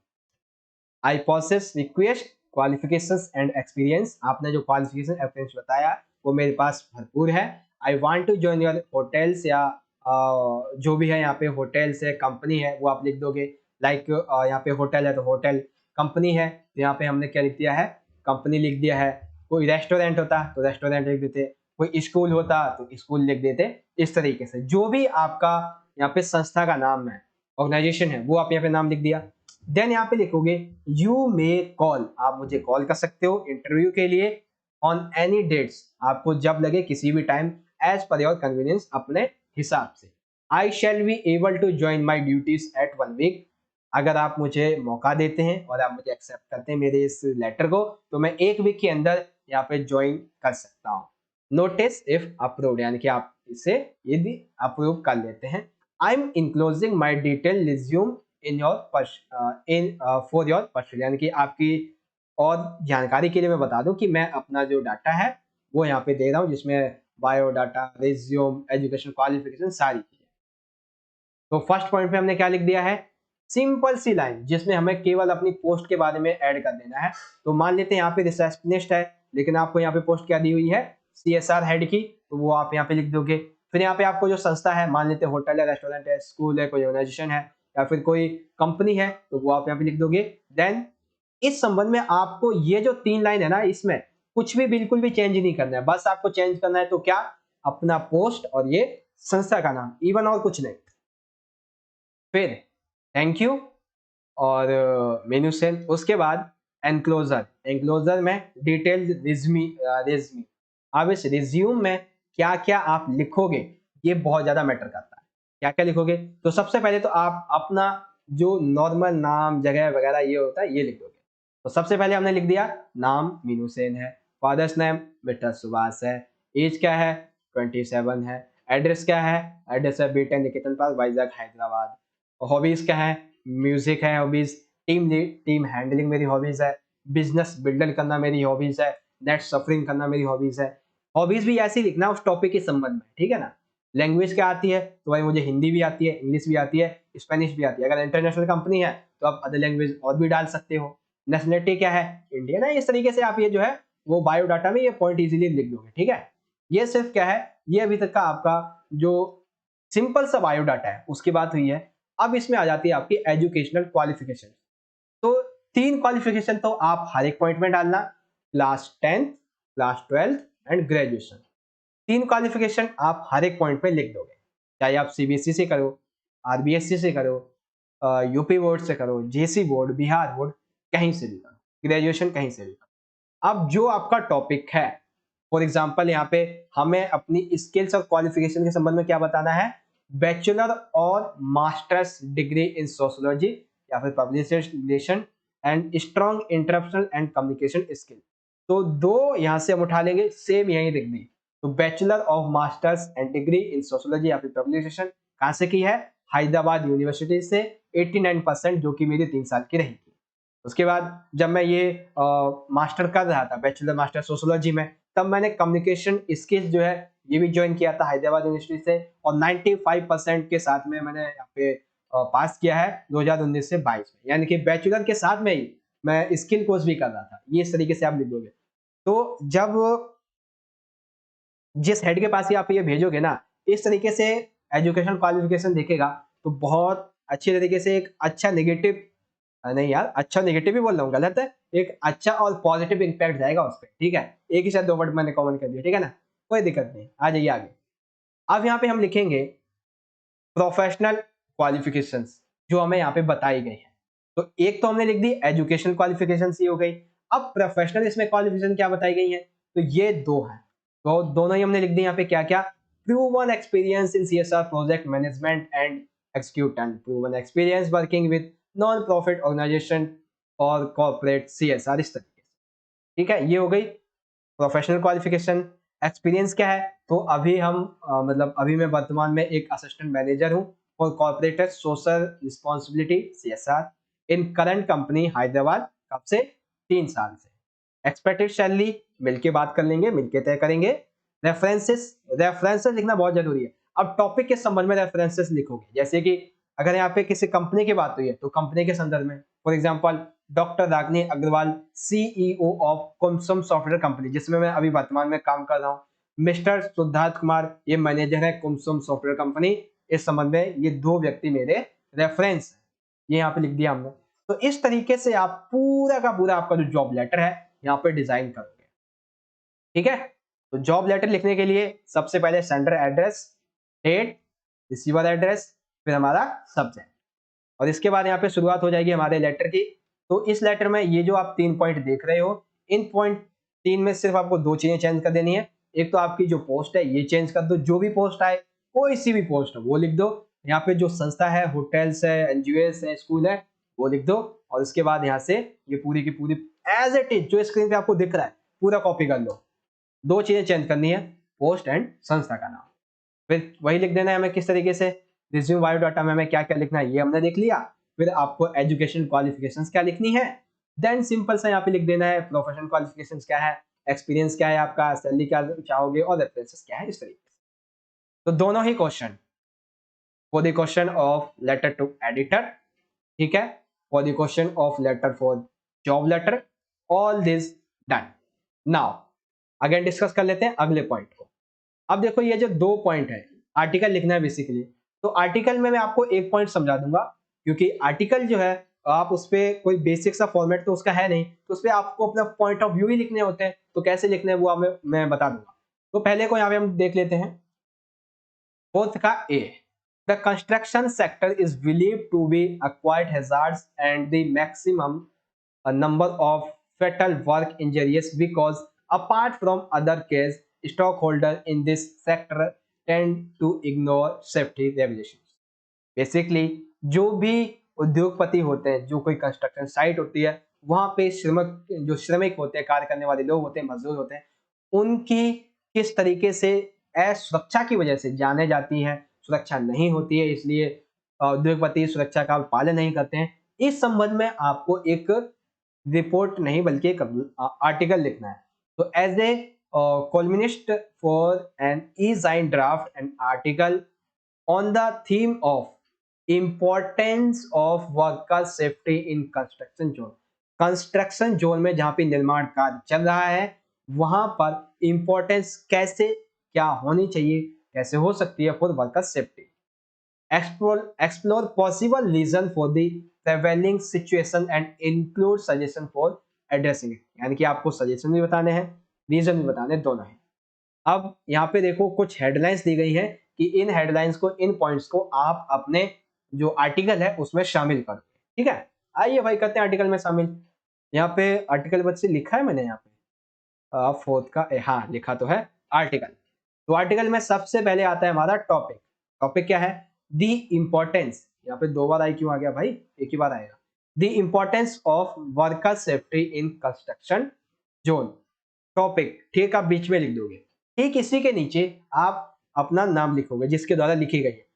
I possess requisite qualifications and experience, आपने जो क्वालिफिकेशन एक्सपीरियंस बताया वो मेरे पास भरपूर है। I want to join your hotels, या जो भी है यहाँ पे होटल्स है, कंपनी है, वो आप लिख दोगे। लाइक यहाँ पे होटल है तो होटल, कंपनी है तो यहाँ पे हमने क्या लिख दिया है, कंपनी लिख दिया है। कोई रेस्टोरेंट होता तो रेस्टोरेंट लिख देते, कोई स्कूल होता तो स्कूल लिख देते। इस तरीके से जो भी आपका यहाँ पे संस्था का नाम है, ऑर्गेनाइजेशन है, वो आप यहाँ पे नाम लिख दिया। देन यहाँ पे लिखोगे यू मे कॉल, आप मुझे कॉल कर सकते हो इंटरव्यू के लिए ऑन एनी डेट्स, आपको जब लगे किसी भी time, as per your convenience, अपने हिसाब से। I shall be able to join my duties at 1 week, अगर आप मुझे मौका देते हैं और आप मुझे एक्सेप्ट करते हैं मेरे इस लेटर को, तो मैं 1 वीक के अंदर यहाँ पे ज्वाइन कर सकता हूँ। नोटिस इफ अप्रूव्ड, यानी कि आप इसे यदि अप्रूव कर लेते हैं। I am enclosing my detail resume in your in for your person, यानी कि आपकी और जानकारी के लिए मैं बता दूं कि मैं अपना जो डाटा है वो यहाँ पे दे रहा हूँ, जिसमें बायोडाटा, रिज्यूम, एजुकेशन क्वालिफिकेशन, सारी चीजें। तो फर्स्ट पॉइंट पे हमने क्या लिख दिया है, सिंपल सी लाइन जिसमें हमें केवल अपनी पोस्ट के बारे में ऐड कर देना है। तो मान लेते हैं यहाँ पे रिसेप्शनिस्ट है, लेकिन आपको यहाँ पे पोस्ट क्या दी हुई है, सीएसआर हेड की, तो वो आप यहाँ पे लिख दोगे। फिर यहाँ पे आपको जो संस्था है, मान लेते हैं होटल है, रेस्टोरेंट है, स्कूल है, कोई ऑर्गेनाइजेशन है, या फिर कोई कंपनी है, तो वो आप यहाँ पे लिख दोगे। देन इस संबंध में आपको ये जो 3 लाइन है ना, इसमें कुछ भी बिल्कुल भी चेंज नहीं करना है, बस आपको चेंज करना है तो क्या, अपना पोस्ट और ये संस्था का नाम, इवन और कुछ नहीं। फिर थैंक यू और मेनू सेल, उसके बाद एनक्लोजर, एनक्लोजर में डिटेल्ड रिज्यूम। अब इस रिज्यूम में क्या क्या आप लिखोगे ये बहुत ज्यादा मैटर करता है। क्या क्या लिखोगे, तो सबसे पहले तो आप अपना जो नॉर्मल नाम, जगह वगैरह ये होता है, ये लिख दोगे। तो सबसे पहले हमने लिख दिया नाम मीनू सेन है, फादर्स नेम मिस्टर सुभाष है, एज क्या है 27 है, एड्रेस क्या है, एड्रेस है बीटन निकेतन पार्क वाइजैक हैदराबाद। हॉबीज क्या है, म्यूजिक है hobbies, team lead, team handling मेरी हॉबीज है, बिजनेस बिल्डर करना मेरी हॉबीज है, नेट सफरिंग करना मेरी हॉबीज है। हॉबीज भी ऐसे ही लिखना उस टॉपिक के संबंध में, ठीक है ना। लैंग्वेज क्या आती है, तो भाई मुझे हिंदी भी आती है, इंग्लिश भी आती है, स्पेनिश भी आती है। अगर इंटरनेशनल कंपनी है तो आप अदर लैंग्वेज और भी डाल सकते हो। नेशनलिटी क्या है, इंडियन है। इस तरीके से आप ये जो है वो बायोडाटा में ये पॉइंट इजीली लिख दोगे, ठीक है। ये सिर्फ क्या है, ये अभी तक का आपका जो सिंपल सा बायोडाटा है उसकी बात हुई है। अब इसमें आ जाती है आपकी एजुकेशनल क्वालिफिकेशन। तो 3 क्वालिफिकेशन तो आप हर एक पॉइंट में डालना, class 10th, class 12th and graduation. 3 qualification आप हर एक पॉइंट पे लिख दोगे, चाहे आप सीबीएसई से करो, आरबीएससी से करो, यूपी बोर्ड से करो, जेसी बोर्ड, बिहार बोर्ड, कहीं से भी करो, ग्रेजुएशन कहीं से भी करो। अब जो आपका टॉपिक है, फॉर एग्जाम्पल यहाँ पे हमें अपनी स्किल्स और क्वालिफिकेशन के संबंध में क्या बताना है, बैचलर और मास्टर्स डिग्री इन सोशियोलॉजी या फिर public relation and strong interpersonal and communication skill. तो दो यहाँ से हम उठा लेंगे, सेम यही लिख दी। तो bachelor of masters and degree in sociology या फिर पब्लिकेशन कहाँ से की है? हैदराबाद यूनिवर्सिटी से 89%, जो कि मेरी 3 साल की रही थी। उसके बाद जब मैं ये मास्टर कर रहा था, बैचलर मास्टर सोशियोलॉजी में, तब मैंने कम्युनिकेशन स्किल्स जो है ये भी ज्वाइन किया था हैदराबाद यूनिवर्सिटी से, और 95% के साथ में मैंने यहाँ पे पास किया है 2019 से 22 में। यानी कि बैचलर के साथ में ही मैं स्किल कोर्स भी कर रहा था। ये इस तरीके से आप लिख दोगे। तो जब जिस हेड के पास ही आप ये भेजोगे ना, इस तरीके से एजुकेशन क्वालिफिकेशन देखेगा, तो बहुत अच्छी तरीके से एक अच्छा नेगेटिव, नहीं यार, अच्छा नेगेटिव ही बोल रहा हूँ, गलत है, एक अच्छा और पॉजिटिव इम्पैक्ट जाएगा उस पर। ठीक है, एक ही साथ दो वर्ड मैंने कॉमन कर दिया, ठीक है ना, कोई दिक्कत नहीं, आ जाइए आगे। अब यहाँ पे हम लिखेंगे प्रोफेशनल क्वालिफिकेशंस जो हमें यहाँ पे बताई गई है। तो एक तो हमने लिख दी एजुकेशन क्वालिफिकेशन ही हो गई। अब प्रोफेशनल इसमें क्वालिफिकेशन क्या बताई गई है? तो ये दो है, तो दोनों ही हमने लिख दी यहाँ पे। क्या क्या? Proven experience in CSR project management and execution, proven experience working with non profit organization और कॉर्पोरेट सीएसआर, इस तरीके से। ठीक है, ये हो गई प्रोफेशनल क्वालिफिकेशन। एक्सपीरियंस क्या है? तो अभी हम मतलब अभी मैं वर्तमान में एक असिस्टेंट मैनेजर हूँ for corporate social responsibility CSR in current company Hyderabad. कब से? 3 साल से। एक्सपेक्टेड सैलरी मिलके बात कर लेंगे, मिलके तय करेंगे। रेफरेंसेस, रेफरेंसेस लिखना बहुत जरूरी है। अब टॉपिक के संबंध में रेफरेंसेस लिखोगे, जैसे कि अगर यहाँ पे किसी कंपनी की बात हुई है तो कंपनी के संदर्भ में, for example doctor Ragni Agarwal, CEO of Kumsum software company, जिसमें मैं अभी वर्तमान में काम कर रहा हूँ। मिस्टर सिद्धार्थ कुमार, ये मैनेजर है कुमसुम सॉफ्टवेयर कंपनी। इस संबंध में ये दो व्यक्ति मेरे रेफरेंस है, ये यहाँ पे लिख दिया हमने। तो इस तरीके से आप पूरा का पूरा आपका जो जॉब लेटर है यहाँ पे डिजाइन करोगे। ठीक है, तो जॉब लेटर लिखने के लिए सबसे पहले sender address, date, receiver address, फिर हमारा सब्जेक्ट, और इसके बाद यहाँ पे शुरुआत हो जाएगी हमारे लेटर की। तो इस लेटर में ये जो आप 3 पॉइंट देख रहे हो, इन पॉइंट 3 में सिर्फ आपको 2 चीजें चेंज कर देनी है। एक तो आपकी जो पोस्ट है ये चेंज कर दो, जो भी पोस्ट आए, कोई सी भी पोस्ट है वो लिख दो। यहाँ पे जो संस्था है, होटल्स है, एनजीओएस है, स्कूल है, वो लिख दो। और उसके बाद यहाँ से ये पूरी की पूरी एज इट इज जो स्क्रीन पे आपको दिख रहा है पूरा कॉपी कर लो। 2 चीजें चेंज करनी है, पोस्ट एंड संस्था का नाम। फिर वही लिख देना है हमें किस तरीके से। रिज्यूम बायोडाटा में हमें क्या क्या लिखना है ये हमने देख लिया। फिर आपको एजुकेशन क्वालिफिकेशंस क्या लिखनी है, देन सिंपल सा यहाँ पे लिख देना है प्रोफेशनल क्वालिफिकेशंस क्या है, एक्सपीरियंस क्या है आपका, सैलरी क्या चाहोगे, और रेफरेंसेस क्या है, इस तरीके से। तो दोनों ही question, for the question of letter to editor, ठीक है, for the question of letter for job letter, all this done. Now again discuss कर लेते हैं अगले पॉइंट को। अब देखो ये जो 2 पॉइंट है, आर्टिकल लिखना है बेसिकली। तो आर्टिकल में मैं आपको एक पॉइंट समझा दूंगा, क्योंकि आर्टिकल जो है आप उस पर कोई बेसिक सा फॉर्मेट तो उसका है नहीं, तो उस पर आपको अपना पॉइंट ऑफ व्यू ही लिखने होते हैं। तो कैसे लिखने हैं वो मैं बता दूंगा। तो पहले को यहाँ पे हम देख लेते हैं, फोर्थ का A, the construction sector is believe to be acquired hazards and the maximum number of fatal work injuries because apart from other case stockholder in this sector tend to ignore safety regulations। Basically जो भी उद्योगपति होते हैं, जो कोई construction site होती है, वहां पे श्रमिक होते हैं, कार्य करने वाले लोग होते हैं, मजदूर होते हैं, उनकी किस तरीके से असुरक्षा की वजह से जाने जाती हैं, सुरक्षा नहीं होती है, इसलिए उद्योगपति सुरक्षा का पालन नहीं करते हैं। इस संबंध में आपको एक रिपोर्ट नहीं बल्कि एक आर्टिकल लिखना है। तो as a columnist for an e sign draft an article on the theme of importance of worker safety in construction zone. Construction zone में जहां पे निर्माण कार्य चल रहा है, वहां पर इंपॉर्टेंस कैसे क्या होनी चाहिए, कैसे हो सकती है for worker safety. Explore possible reason for the prevailing situation and include suggestion for addressing it। यानी कि आपको सजेशन भी बताने हैं, रीजन भी बताने, दोनों हैं। अब यहाँ पे देखो कुछ हेडलाइंस दी गई है कि इन हेडलाइंस को, इन पॉइंट्स को आप अपने जो आर्टिकल है उसमें शामिल करो। ठीक है, आइए भाई करते हैं आर्टिकल में शामिल। यहाँ पे आर्टिकल बच्चे लिखा है मैंने यहाँ पे फोर्थ का हाँ लिखा तो है आर्टिकल। तो आर्टिकल में सबसे पहले आता है हमारा टॉपिक। टॉपिक क्या है? दी इंपॉर्टेंस। यहाँ पे 2 बार आई क्यों आ गया भाई, एक ही बार आएगा। The importance of worker safety in construction zone. Topic ठीक आप बीच में लिख दोगे, ठीक इसी के नीचे आप अपना नाम लिखोगे जिसके द्वारा लिखी गई है।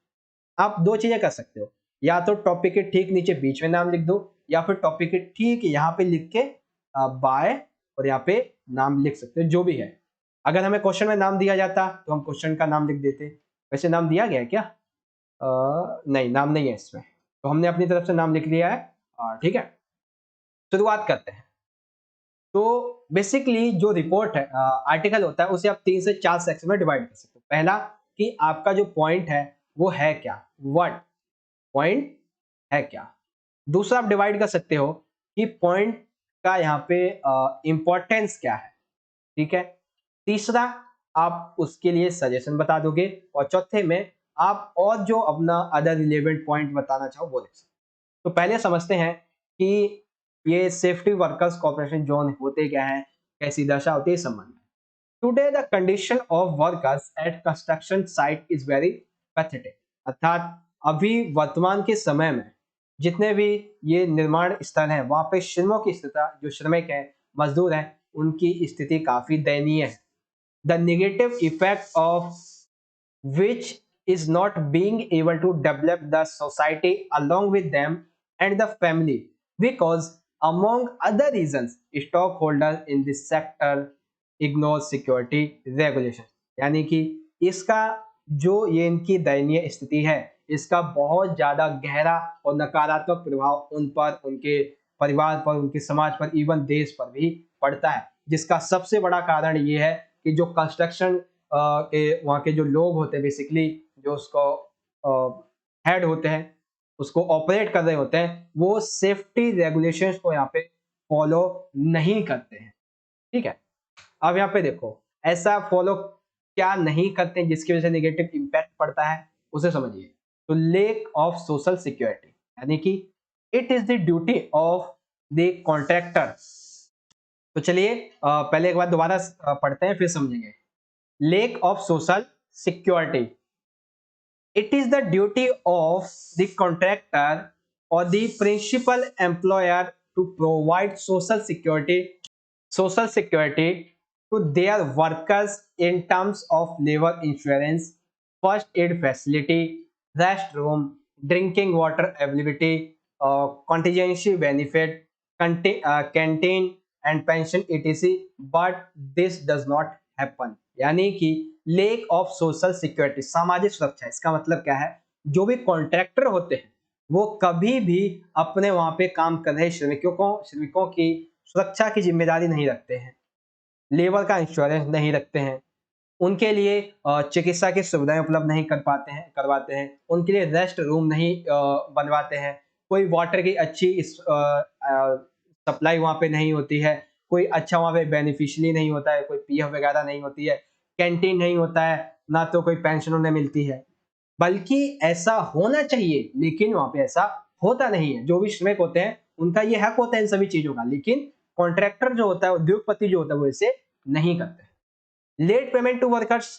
आप दो चीजें कर सकते हो, या तो टॉपिक के ठीक नीचे बीच में नाम लिख दो, या फिर टॉपिक के ठीक यहाँ पे लिख के बाय और यहाँ पे नाम लिख सकते हो, जो भी है। अगर हमें क्वेश्चन में नाम दिया जाता तो हम क्वेश्चन का नाम लिख देते। वैसे नाम दिया गया है क्या? नहीं, नाम नहीं है इसमें, तो हमने अपनी तरफ से नाम लिख लिया है। ठीक है, शुरुआत करते हैं। तो बेसिकली जो रिपोर्ट है, आर्टिकल होता है, उसे आप 3 से 4 सेक्शन में डिवाइड कर सकते हो। पहला कि आपका जो पॉइंट है वो है क्या, व्हाट पॉइंट है क्या। दूसरा आप डिवाइड कर सकते हो कि पॉइंट का यहाँ पे इंपॉर्टेंस क्या है। ठीक है, तीसरा आप उसके लिए सजेशन बता दोगे, और चौथे में आप और जो अपना अदर रिलेवेंट पॉइंट बताना चाहो वो लिख सकते हो। तो पहले समझते हैं कि ये सेफ्टी वर्कर्स कॉर्पोरेशन जोन होते क्या है, कैसी दशा होती है इस संबंध में। Today the condition of workers at construction site is very pathetic. अर्थात अभी वर्तमान के समय में जितने भी ये निर्माण स्थल हैं वहां पे श्रमिकों की स्थिति, जो श्रमिक है, मजदूर है, उनकी स्थिति काफी दयनीय है। The negative effect of which is not being able to develop the society along with them and the family, because among other reasons stockholders in this sector ignore security regulations। यानी कि इसका जो ये इनकी दयनीय स्थिति है, इसका बहुत ज्यादा गहरा और नकारात्मक प्रभाव उन पर, उनके परिवार पर, उनके समाज पर, इवन देश पर भी पड़ता है। जिसका सबसे बड़ा कारण ये है कि जो कंस्ट्रक्शन के वहाँ के जो लोग होते हैं, बेसिकली जो उसको हेड होते हैं, उसको ऑपरेट कर रहे होते हैं, वो सेफ्टी रेगुलेशंस को यहाँ पे फॉलो नहीं करते हैं। ठीक है, अब यहाँ पे देखो ऐसा फॉलो क्या नहीं करते हैं जिसकी वजह से नेगेटिव इम्पैक्ट पड़ता है, उसे समझिए। तो लेक ऑफ सोशल सिक्योरिटी, यानी कि it is the duty of the contractor. तो चलिए पहले एक बार दोबारा पढ़ते हैं, फिर समझेंगे। lack of social security, it is the duty of the contractor or the principal employer to provide social security to their workers in terms of labor insurance, first aid facility, restroom, drinking water availability, contingency benefit, canteen and pension etc, but this does not happen। यानी कि lake of social security, सामाजिक सुरक्षा, इसका मतलब क्या है? जो भी कॉन्ट्रैक्टर होते हैं वो कभी भी अपने वहां पे काम कर रहे श्रमिकों की सुरक्षा की जिम्मेदारी नहीं रखते हैं, लेबर का इंश्योरेंस नहीं रखते हैं, उनके लिए चिकित्सा की सुविधाएं उपलब्ध नहीं करवाते हैं, उनके लिए रेस्ट रूम नहीं बनवाते हैं, कोई वाटर की अच्छी सप्लाई वहां पे नहीं होती है, कोई अच्छा वहां पे बेनिफिशियरी नहीं होता है, कोई पीएफ वगैरह नहीं होती है, कैंटीन नहीं होता है, ना तो कोई पेंशन उन्हें मिलती है। बल्कि ऐसा होना चाहिए, लेकिन वहां पे ऐसा होता नहीं है। जो भी श्रमिक होते हैं उनका ये हक होता है इन सभी चीजों का, लेकिन कॉन्ट्रैक्टर जो होता है, उद्योगपति जो होता है, वो इसे नहीं करते। लेट पेमेंट टू वर्कर्स,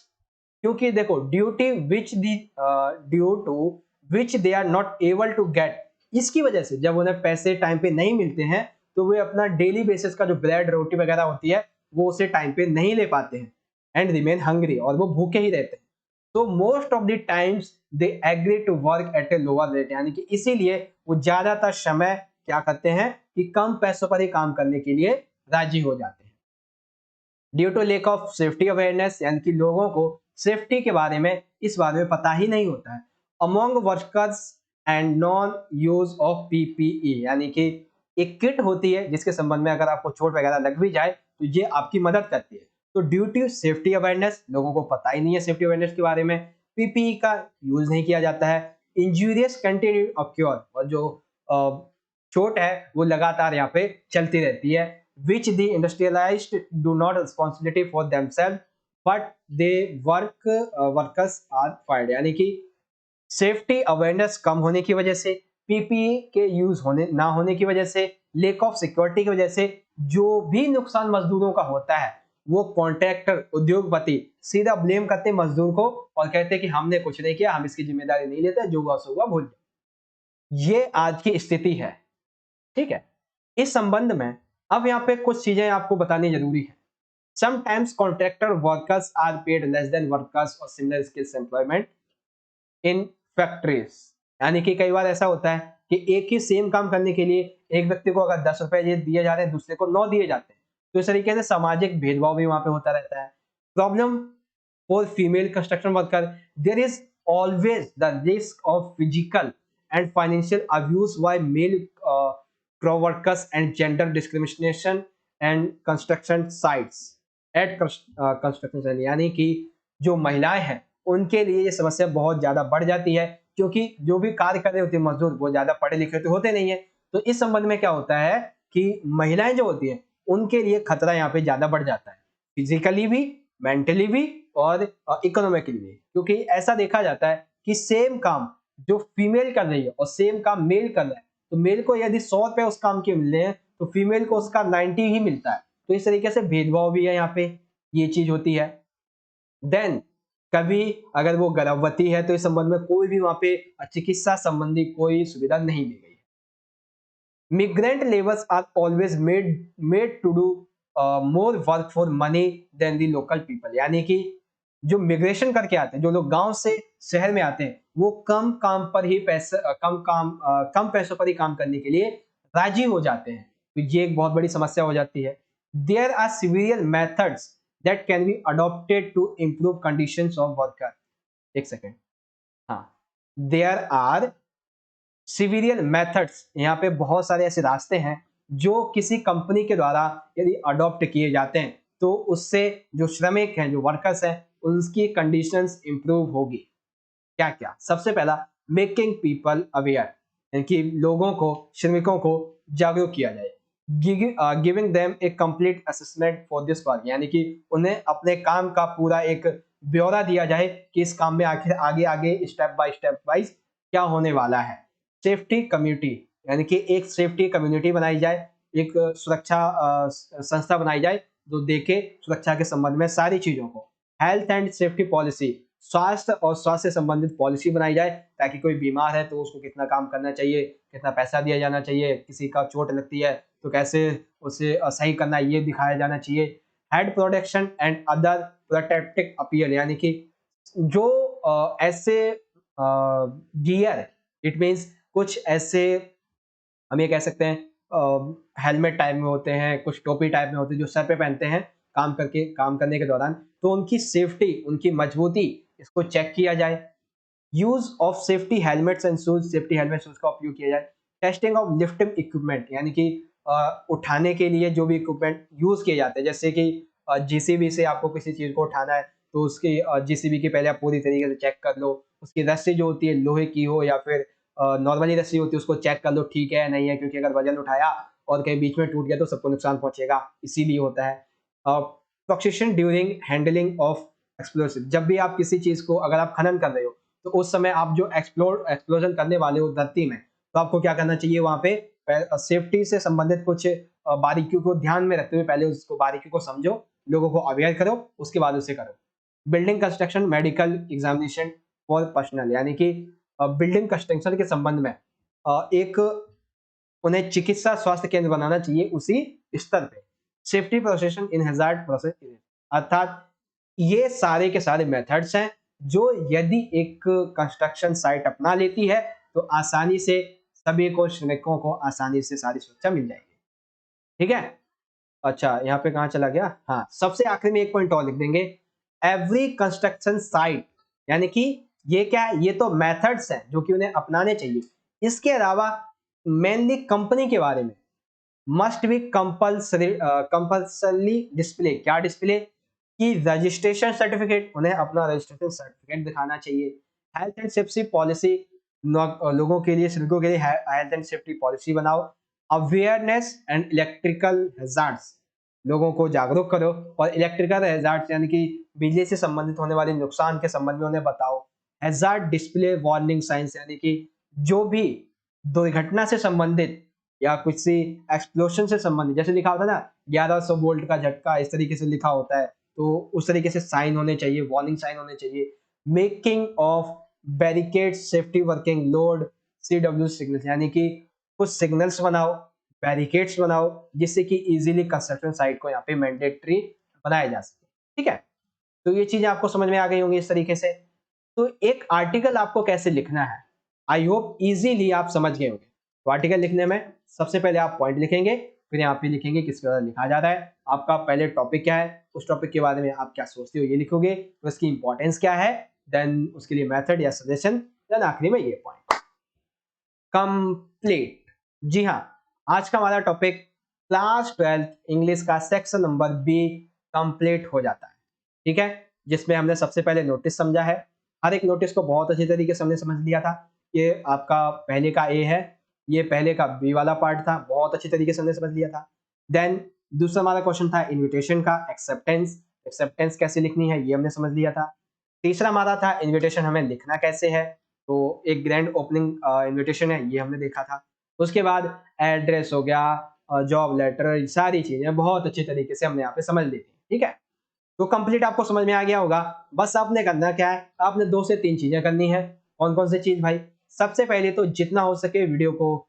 क्योंकि देखो duty which the due to which they are not able to get, इसकी वजह से जब उन्हें पैसे टाइम पे नहीं मिलते हैं तो वे अपना डेली बेसिस का जो ब्रेड रोटी वगैरह होती है वो उसे टाइम पे नहीं ले पाते हैं, एंड रिमेन हंग्री, और वो भूखे ही रहते हैं। तो most of the times they agree to work at a lower rate, यानी कि इसीलिए वो ज्यादातर समय क्या करते हैं कि कम पैसों पर ही काम करने के लिए राजी हो जाते हैं। Due to lack of safety awareness, यानी कि लोगों को सेफ्टी के बारे में, इस बारे में पता ही नहीं होता है। Among workers and non use of PPE, यानी कि एक किट होती है जिसके संबंध में अगर आपको चोट वगैरह लग भी जाए तो ये आपकी मदद करती है। तो ड्यू टू सेफ्टी अवेयरनेस, लोगों को पता ही नहीं है सेफ्टी अवेयरनेस के बारे में, पीपीई का यूज नहीं किया जाता है। इंजूरियस कंटिन्यू ऑक्योर, और जो चोट है वो लगातार यहाँ पे चलती रहती है। which the industrialized do not responsibility for themselves but they workers are fired, यानी कि सेफ्टी अवेयरनेस कम होने की वजह से, पीपीई के यूज ना होने की वजह से, लेक ऑफ सिक्योरिटी की वजह से जो भी नुकसान मजदूरों का होता है वो कॉन्ट्रैक्टर, उद्योगपति सीधा ब्लेम करते हैं मजदूर को और कहते हैं कि हमने कुछ नहीं किया, हम इसकी जिम्मेदारी नहीं लेते, जो हुआ सो हुआ, भूल जाओ। ये आज की स्थिति है। ठीक है। इस संबंध में अब यहाँ पे कुछ चीजें आपको बतानी जरूरी है। Sometimes contractor workers are paid less than workers और similar skills employment in factories. यानी कि कई बार ऐसा होता है कि एक ही सेम काम करने के लिए एक व्यक्ति को अगर 10 रुपए दिए जा रहे हैं, दूसरे को 9 दिए जाते हैं, तो इस तरीके से सामाजिक भेदभाव भी वहां पे होता रहता है। Problem for female construction worker, there is always the risk of physical and financial abuse by male workers and gender discrimination and construction sites at construction site. यानी कि जो महिलाएं हैं उनके लिए ये समस्या बहुत ज्यादा बढ़ जाती है, क्योंकि जो भी कार्य कर रहे होते हैं मजदूर वो ज्यादा पढ़े लिखे तो होते नहीं है। तो इस संबंध में क्या होता है कि महिलाएं जो होती हैं उनके लिए खतरा यहाँ पे ज्यादा बढ़ जाता है, फिजिकली भी, मेंटली भी और इकोनॉमिकली भी। क्योंकि ऐसा देखा जाता है कि सेम काम जो फीमेल कर रही है और सेम काम मेल कर रहा है, तो मेल को यदि 100 रुपए उस काम के मिल रहे हैं तो फीमेल को उसका 90 ही मिलता है। तो इस तरीके से भेदभाव भी है यहाँ पे, ये चीज होती है। देन कभी अगर वो गर्भवती है तो इस संबंध में कोई भी वहां पे चिकित्सा संबंधी कोई सुविधा नहीं दी गई है। Migrant labours are always made to do more work for money than the local people. यानी कि जो मिग्रेशन करके आते हैं, जो लोग गांव से शहर में आते हैं, वो कम काम पर ही पैसे कम पैसों पर ही काम करने के लिए राजी हो जाते हैं। तो ये एक बहुत बड़ी समस्या हो जाती है। There are civilian methods that can be adopted to improve conditions of worker. एक सेकेंड, हाँ, देयर आर सिविलियन मेथड्स, यहाँ पे बहुत सारे ऐसे रास्ते हैं जो किसी कंपनी के द्वारा यदि अडॉप्ट किए जाते हैं तो उससे जो श्रमिक हैं, जो वर्कर्स हैं, उनकी कंडीशंस इंप्रूव होगी। क्या क्या? सबसे पहला, मेकिंग पीपल अवेयर, यानी कि लोगों को, श्रमिकों को जागरूक किया जाए। Giving them A complete assessment for this work, यानी कि उन्हें अपने काम का पूरा एक ब्यौरा दिया जाए कि इस काम में आखिर आगे आगे स्टेप बाय स्टेप वाइज क्या होने वाला है। सेफ्टी कम्युनिटी, यानी कि एक सेफ्टी कम्युनिटी बनाई जाए, एक सुरक्षा संस्था बनाई जाए जो देखे सुरक्षा के संबंध में सारी चीजों को। हेल्थ एंड सेफ्टी पॉलिसी, स्वास्थ्य और स्वास्थ्य से संबंधित पॉलिसी बनाई जाए, ताकि कोई बीमार है तो उसको कितना काम करना चाहिए, कितना पैसा दिया जाना चाहिए, किसी का चोट लगती है तो कैसे उसे सही करना है, ये दिखाया जाना चाहिए। Head protection and other protective appear, यानी कि जो ऐसे गियर, इट मीन्स कुछ ऐसे, हम ये कह सकते हैं हेलमेट टाइप में होते हैं, कुछ टोपी टाइप में होते हैं जो सर पे पहनते हैं काम करने के दौरान, तो उनकी सेफ्टी, उनकी मजबूती, इसको चेक किया जाए। Use of safety helmets and shoes, safety helmet shoes का उपयोग किया जाए। टेस्टिंग ऑफ लिफ्टिंग इक्विपमेंट, यानी कि उठाने के लिए जो भी इक्विपमेंट यूज किए जाते हैं, जैसे कि जीसीबी से आपको किसी चीज को उठाना है तो उसकी जीसीबी के पहले आप पूरी तरीके से चेक कर लो, उसकी रस्सी जो होती है लोहे की हो या फिर नॉर्मली रस्सी होती है, उसको चेक कर लो ठीक है नहीं है, क्योंकि अगर वजन उठाया और कहीं बीच में टूट गया तो सबको नुकसान पहुंचेगा, इसीलिए होता है। Protection during handling of explosive, जब भी आप किसी चीज को, अगर आप खनन कर रहे हो तो उस समय आप जो एक्सप्लोजन करने वाले हो धरती में, तो आपको क्या करना चाहिए वहां पे, सेफ्टी से संबंधित कुछ बारीकियों को ध्यान में रखते हुए पहले उसको बारीकी को समझो, लोगों को अवेयर करो, उसके बाद उसे करो। Building construction medical examination for personal, यानी कि बिल्डिंग कंस्ट्रक्शन के संबंध में एक उन्हें चिकित्सा स्वास्थ्य केंद्र बनाना चाहिए उसी स्तर पे। सेफ्टी प्रोसेशन इन हैजार्ड प्रोसेस, अर्थात ये सारे के सारे मेथड्स हैं जो यदि एक कंस्ट्रक्शन साइट अपना लेती है तो आसानी से सभी को, श्रमिकों को आसानी से सारी सुरक्षा मिल जाएगी। ठीक है, अच्छा यहाँ पे कहाँ चला गया, हाँ, सबसे आखिरी में एक पॉइंट और लिख देंगे। एवरी कंस्ट्रक्शन साइट, यानी कि ये क्या है, ये तो मेथड्स हैं जो कि उन्हें अपनाने चाहिए। इसके अलावा मेनली कंपनी के बारे में मस्ट बी कंपल्सरी डिस्प्ले, क्या डिस्प्ले की, रजिस्ट्रेशन सर्टिफिकेट, उन्हें अपना रजिस्ट्रेशन सर्टिफिकेट दिखाना चाहिए। हेल्थ एंड सेफ्टी पॉलिसी, लोगों के लिए, श्रमिकों के लिए हेल्थ एंड सेफ्टी पॉलिसी बनाओ। अवेयरनेस एंड इलेक्ट्रिकल हैजार्ड्स, लोगों को जागरूक करो, और इलेक्ट्रिकल हैजार्ड्स यानी कि बिजली से संबंधित होने वाले नुकसान के संबंध में उन्हें बताओ। हैजार्ड डिस्प्ले वार्निंग साइंस, यानी कि जो भी दुर्घटना से संबंधित या किसी एक्सप्लोशन से संबंधित, जैसे लिखा होता है ना 1100 वोल्ट का झटका, इस तरीके से लिखा होता है, तो उस तरीके से साइन होने चाहिए, वार्निंग साइन होने चाहिए। Making of barricade safety working load, CW signals, यानी कि कुछ सिग्नल्स बनाओ बैरिकेड्स बनाओ, जिससे कि इजीली कंस्ट्रक्शन साइट को यहाँ पे मैंडेटरी बनाया जा सके। ठीक है, तो ये चीजें आपको समझ में आ गई होंगी इस तरीके से। तो एक आर्टिकल आपको कैसे लिखना है, आई होप इजीली आप समझ गए होंगे। तो आर्टिकल लिखने में सबसे पहले आप पॉइंट लिखेंगे, फिर यहाँ पे लिखेंगे किस तरह लिखा जाता है, आपका पहले टॉपिक क्या है, उस टॉपिक के बारे में आप क्या सोचते हो ये लिखोगे, तो उसकी इंपॉर्टेंस क्या है, देन उसके लिए मेथड या सजेशन, देन आखिरी में ये पॉइंट कंप्लीट। जी हाँ, आज का हमारा टॉपिक क्लास 12 इंग्लिश का सेक्शन नंबर बी कंप्लीट हो जाता है। ठीक है, जिसमें हमने सबसे पहले नोटिस समझा है, हर एक नोटिस को बहुत अच्छी तरीके से हमने समझ लिया था। ये आपका पहले का ए है, ये पहले का बी वाला पार्ट था, बहुत अच्छी तरीके से हमने समझ लिया था। देन दूसरा हमारा क्वेश्चन था इन्विटेशन का, एक्सेप्टेंस, एक्सेप्टेंस कैसे लिखनी है ये हमने समझ लिया था। तीसरा हमारा था इन्विटेशन हमें लिखना कैसे है, तो एक ग्रैंड ओपनिंग इन्विटेशन है ये हमने देखा था। उसके बाद एड्रेस हो गया, जॉब लेटर, सारी चीजें बहुत अच्छे तरीके से हमने यहाँ पे समझ ली थी। ठीक है, तो कंप्लीट आपको समझ में आ गया होगा। बस आपने करना क्या है, आपने 2 से 3 चीजें करनी है। कौन कौन सी चीज भाई, सबसे पहले तो जितना हो सके वीडियो को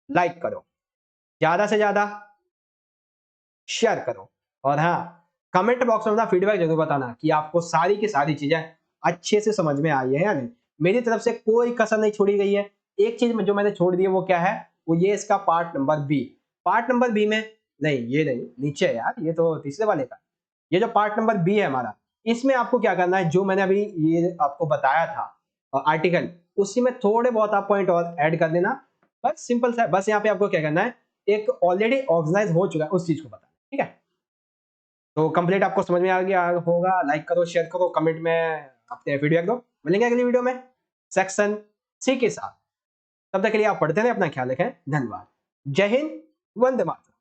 लाइक करो, ज्यादा से ज्यादा शेयर करो, और हाँ, कमेंट बॉक्स में अपना फीडबैक जरूर बताना कि आपको सारी की सारी चीजें अच्छे से समझ में आई है या नहीं। मेरी तरफ से कोई कसर नहीं छोड़ी गई है। एक चीज जो मैंने छोड़ दी है वो क्या है, वो ये इसका part number B. Part number B में नहीं, ये नहीं, नीचे है यार, ये तो तीसरे वाले का। ये जो पार्ट नंबर बी है हमारा, इसमें आपको क्या करना है, जो मैंने अभी ये आपको बताया था आर्टिकल, उसी में थोड़े बहुत आप पॉइंट और ऐड कर देना। बस सिंपल सा, बस यहाँ पे आपको क्या करना है, एक ऑलरेडी ऑर्गेनाइज हो चुका है उस चीज को बताना। ठीक है, तो कंप्लीट आपको समझ में आ गया होगा। लाइक करो, शेयर करो, कमेंट में अपने फीडबैक दो। मिलेंगे अगली वीडियो में सेक्शन सी के साथ। तब तक के लिए आप पढ़ते रहे, अपना ख्याल रखें, धन्यवाद। जय हिंद, वंदे मातरम।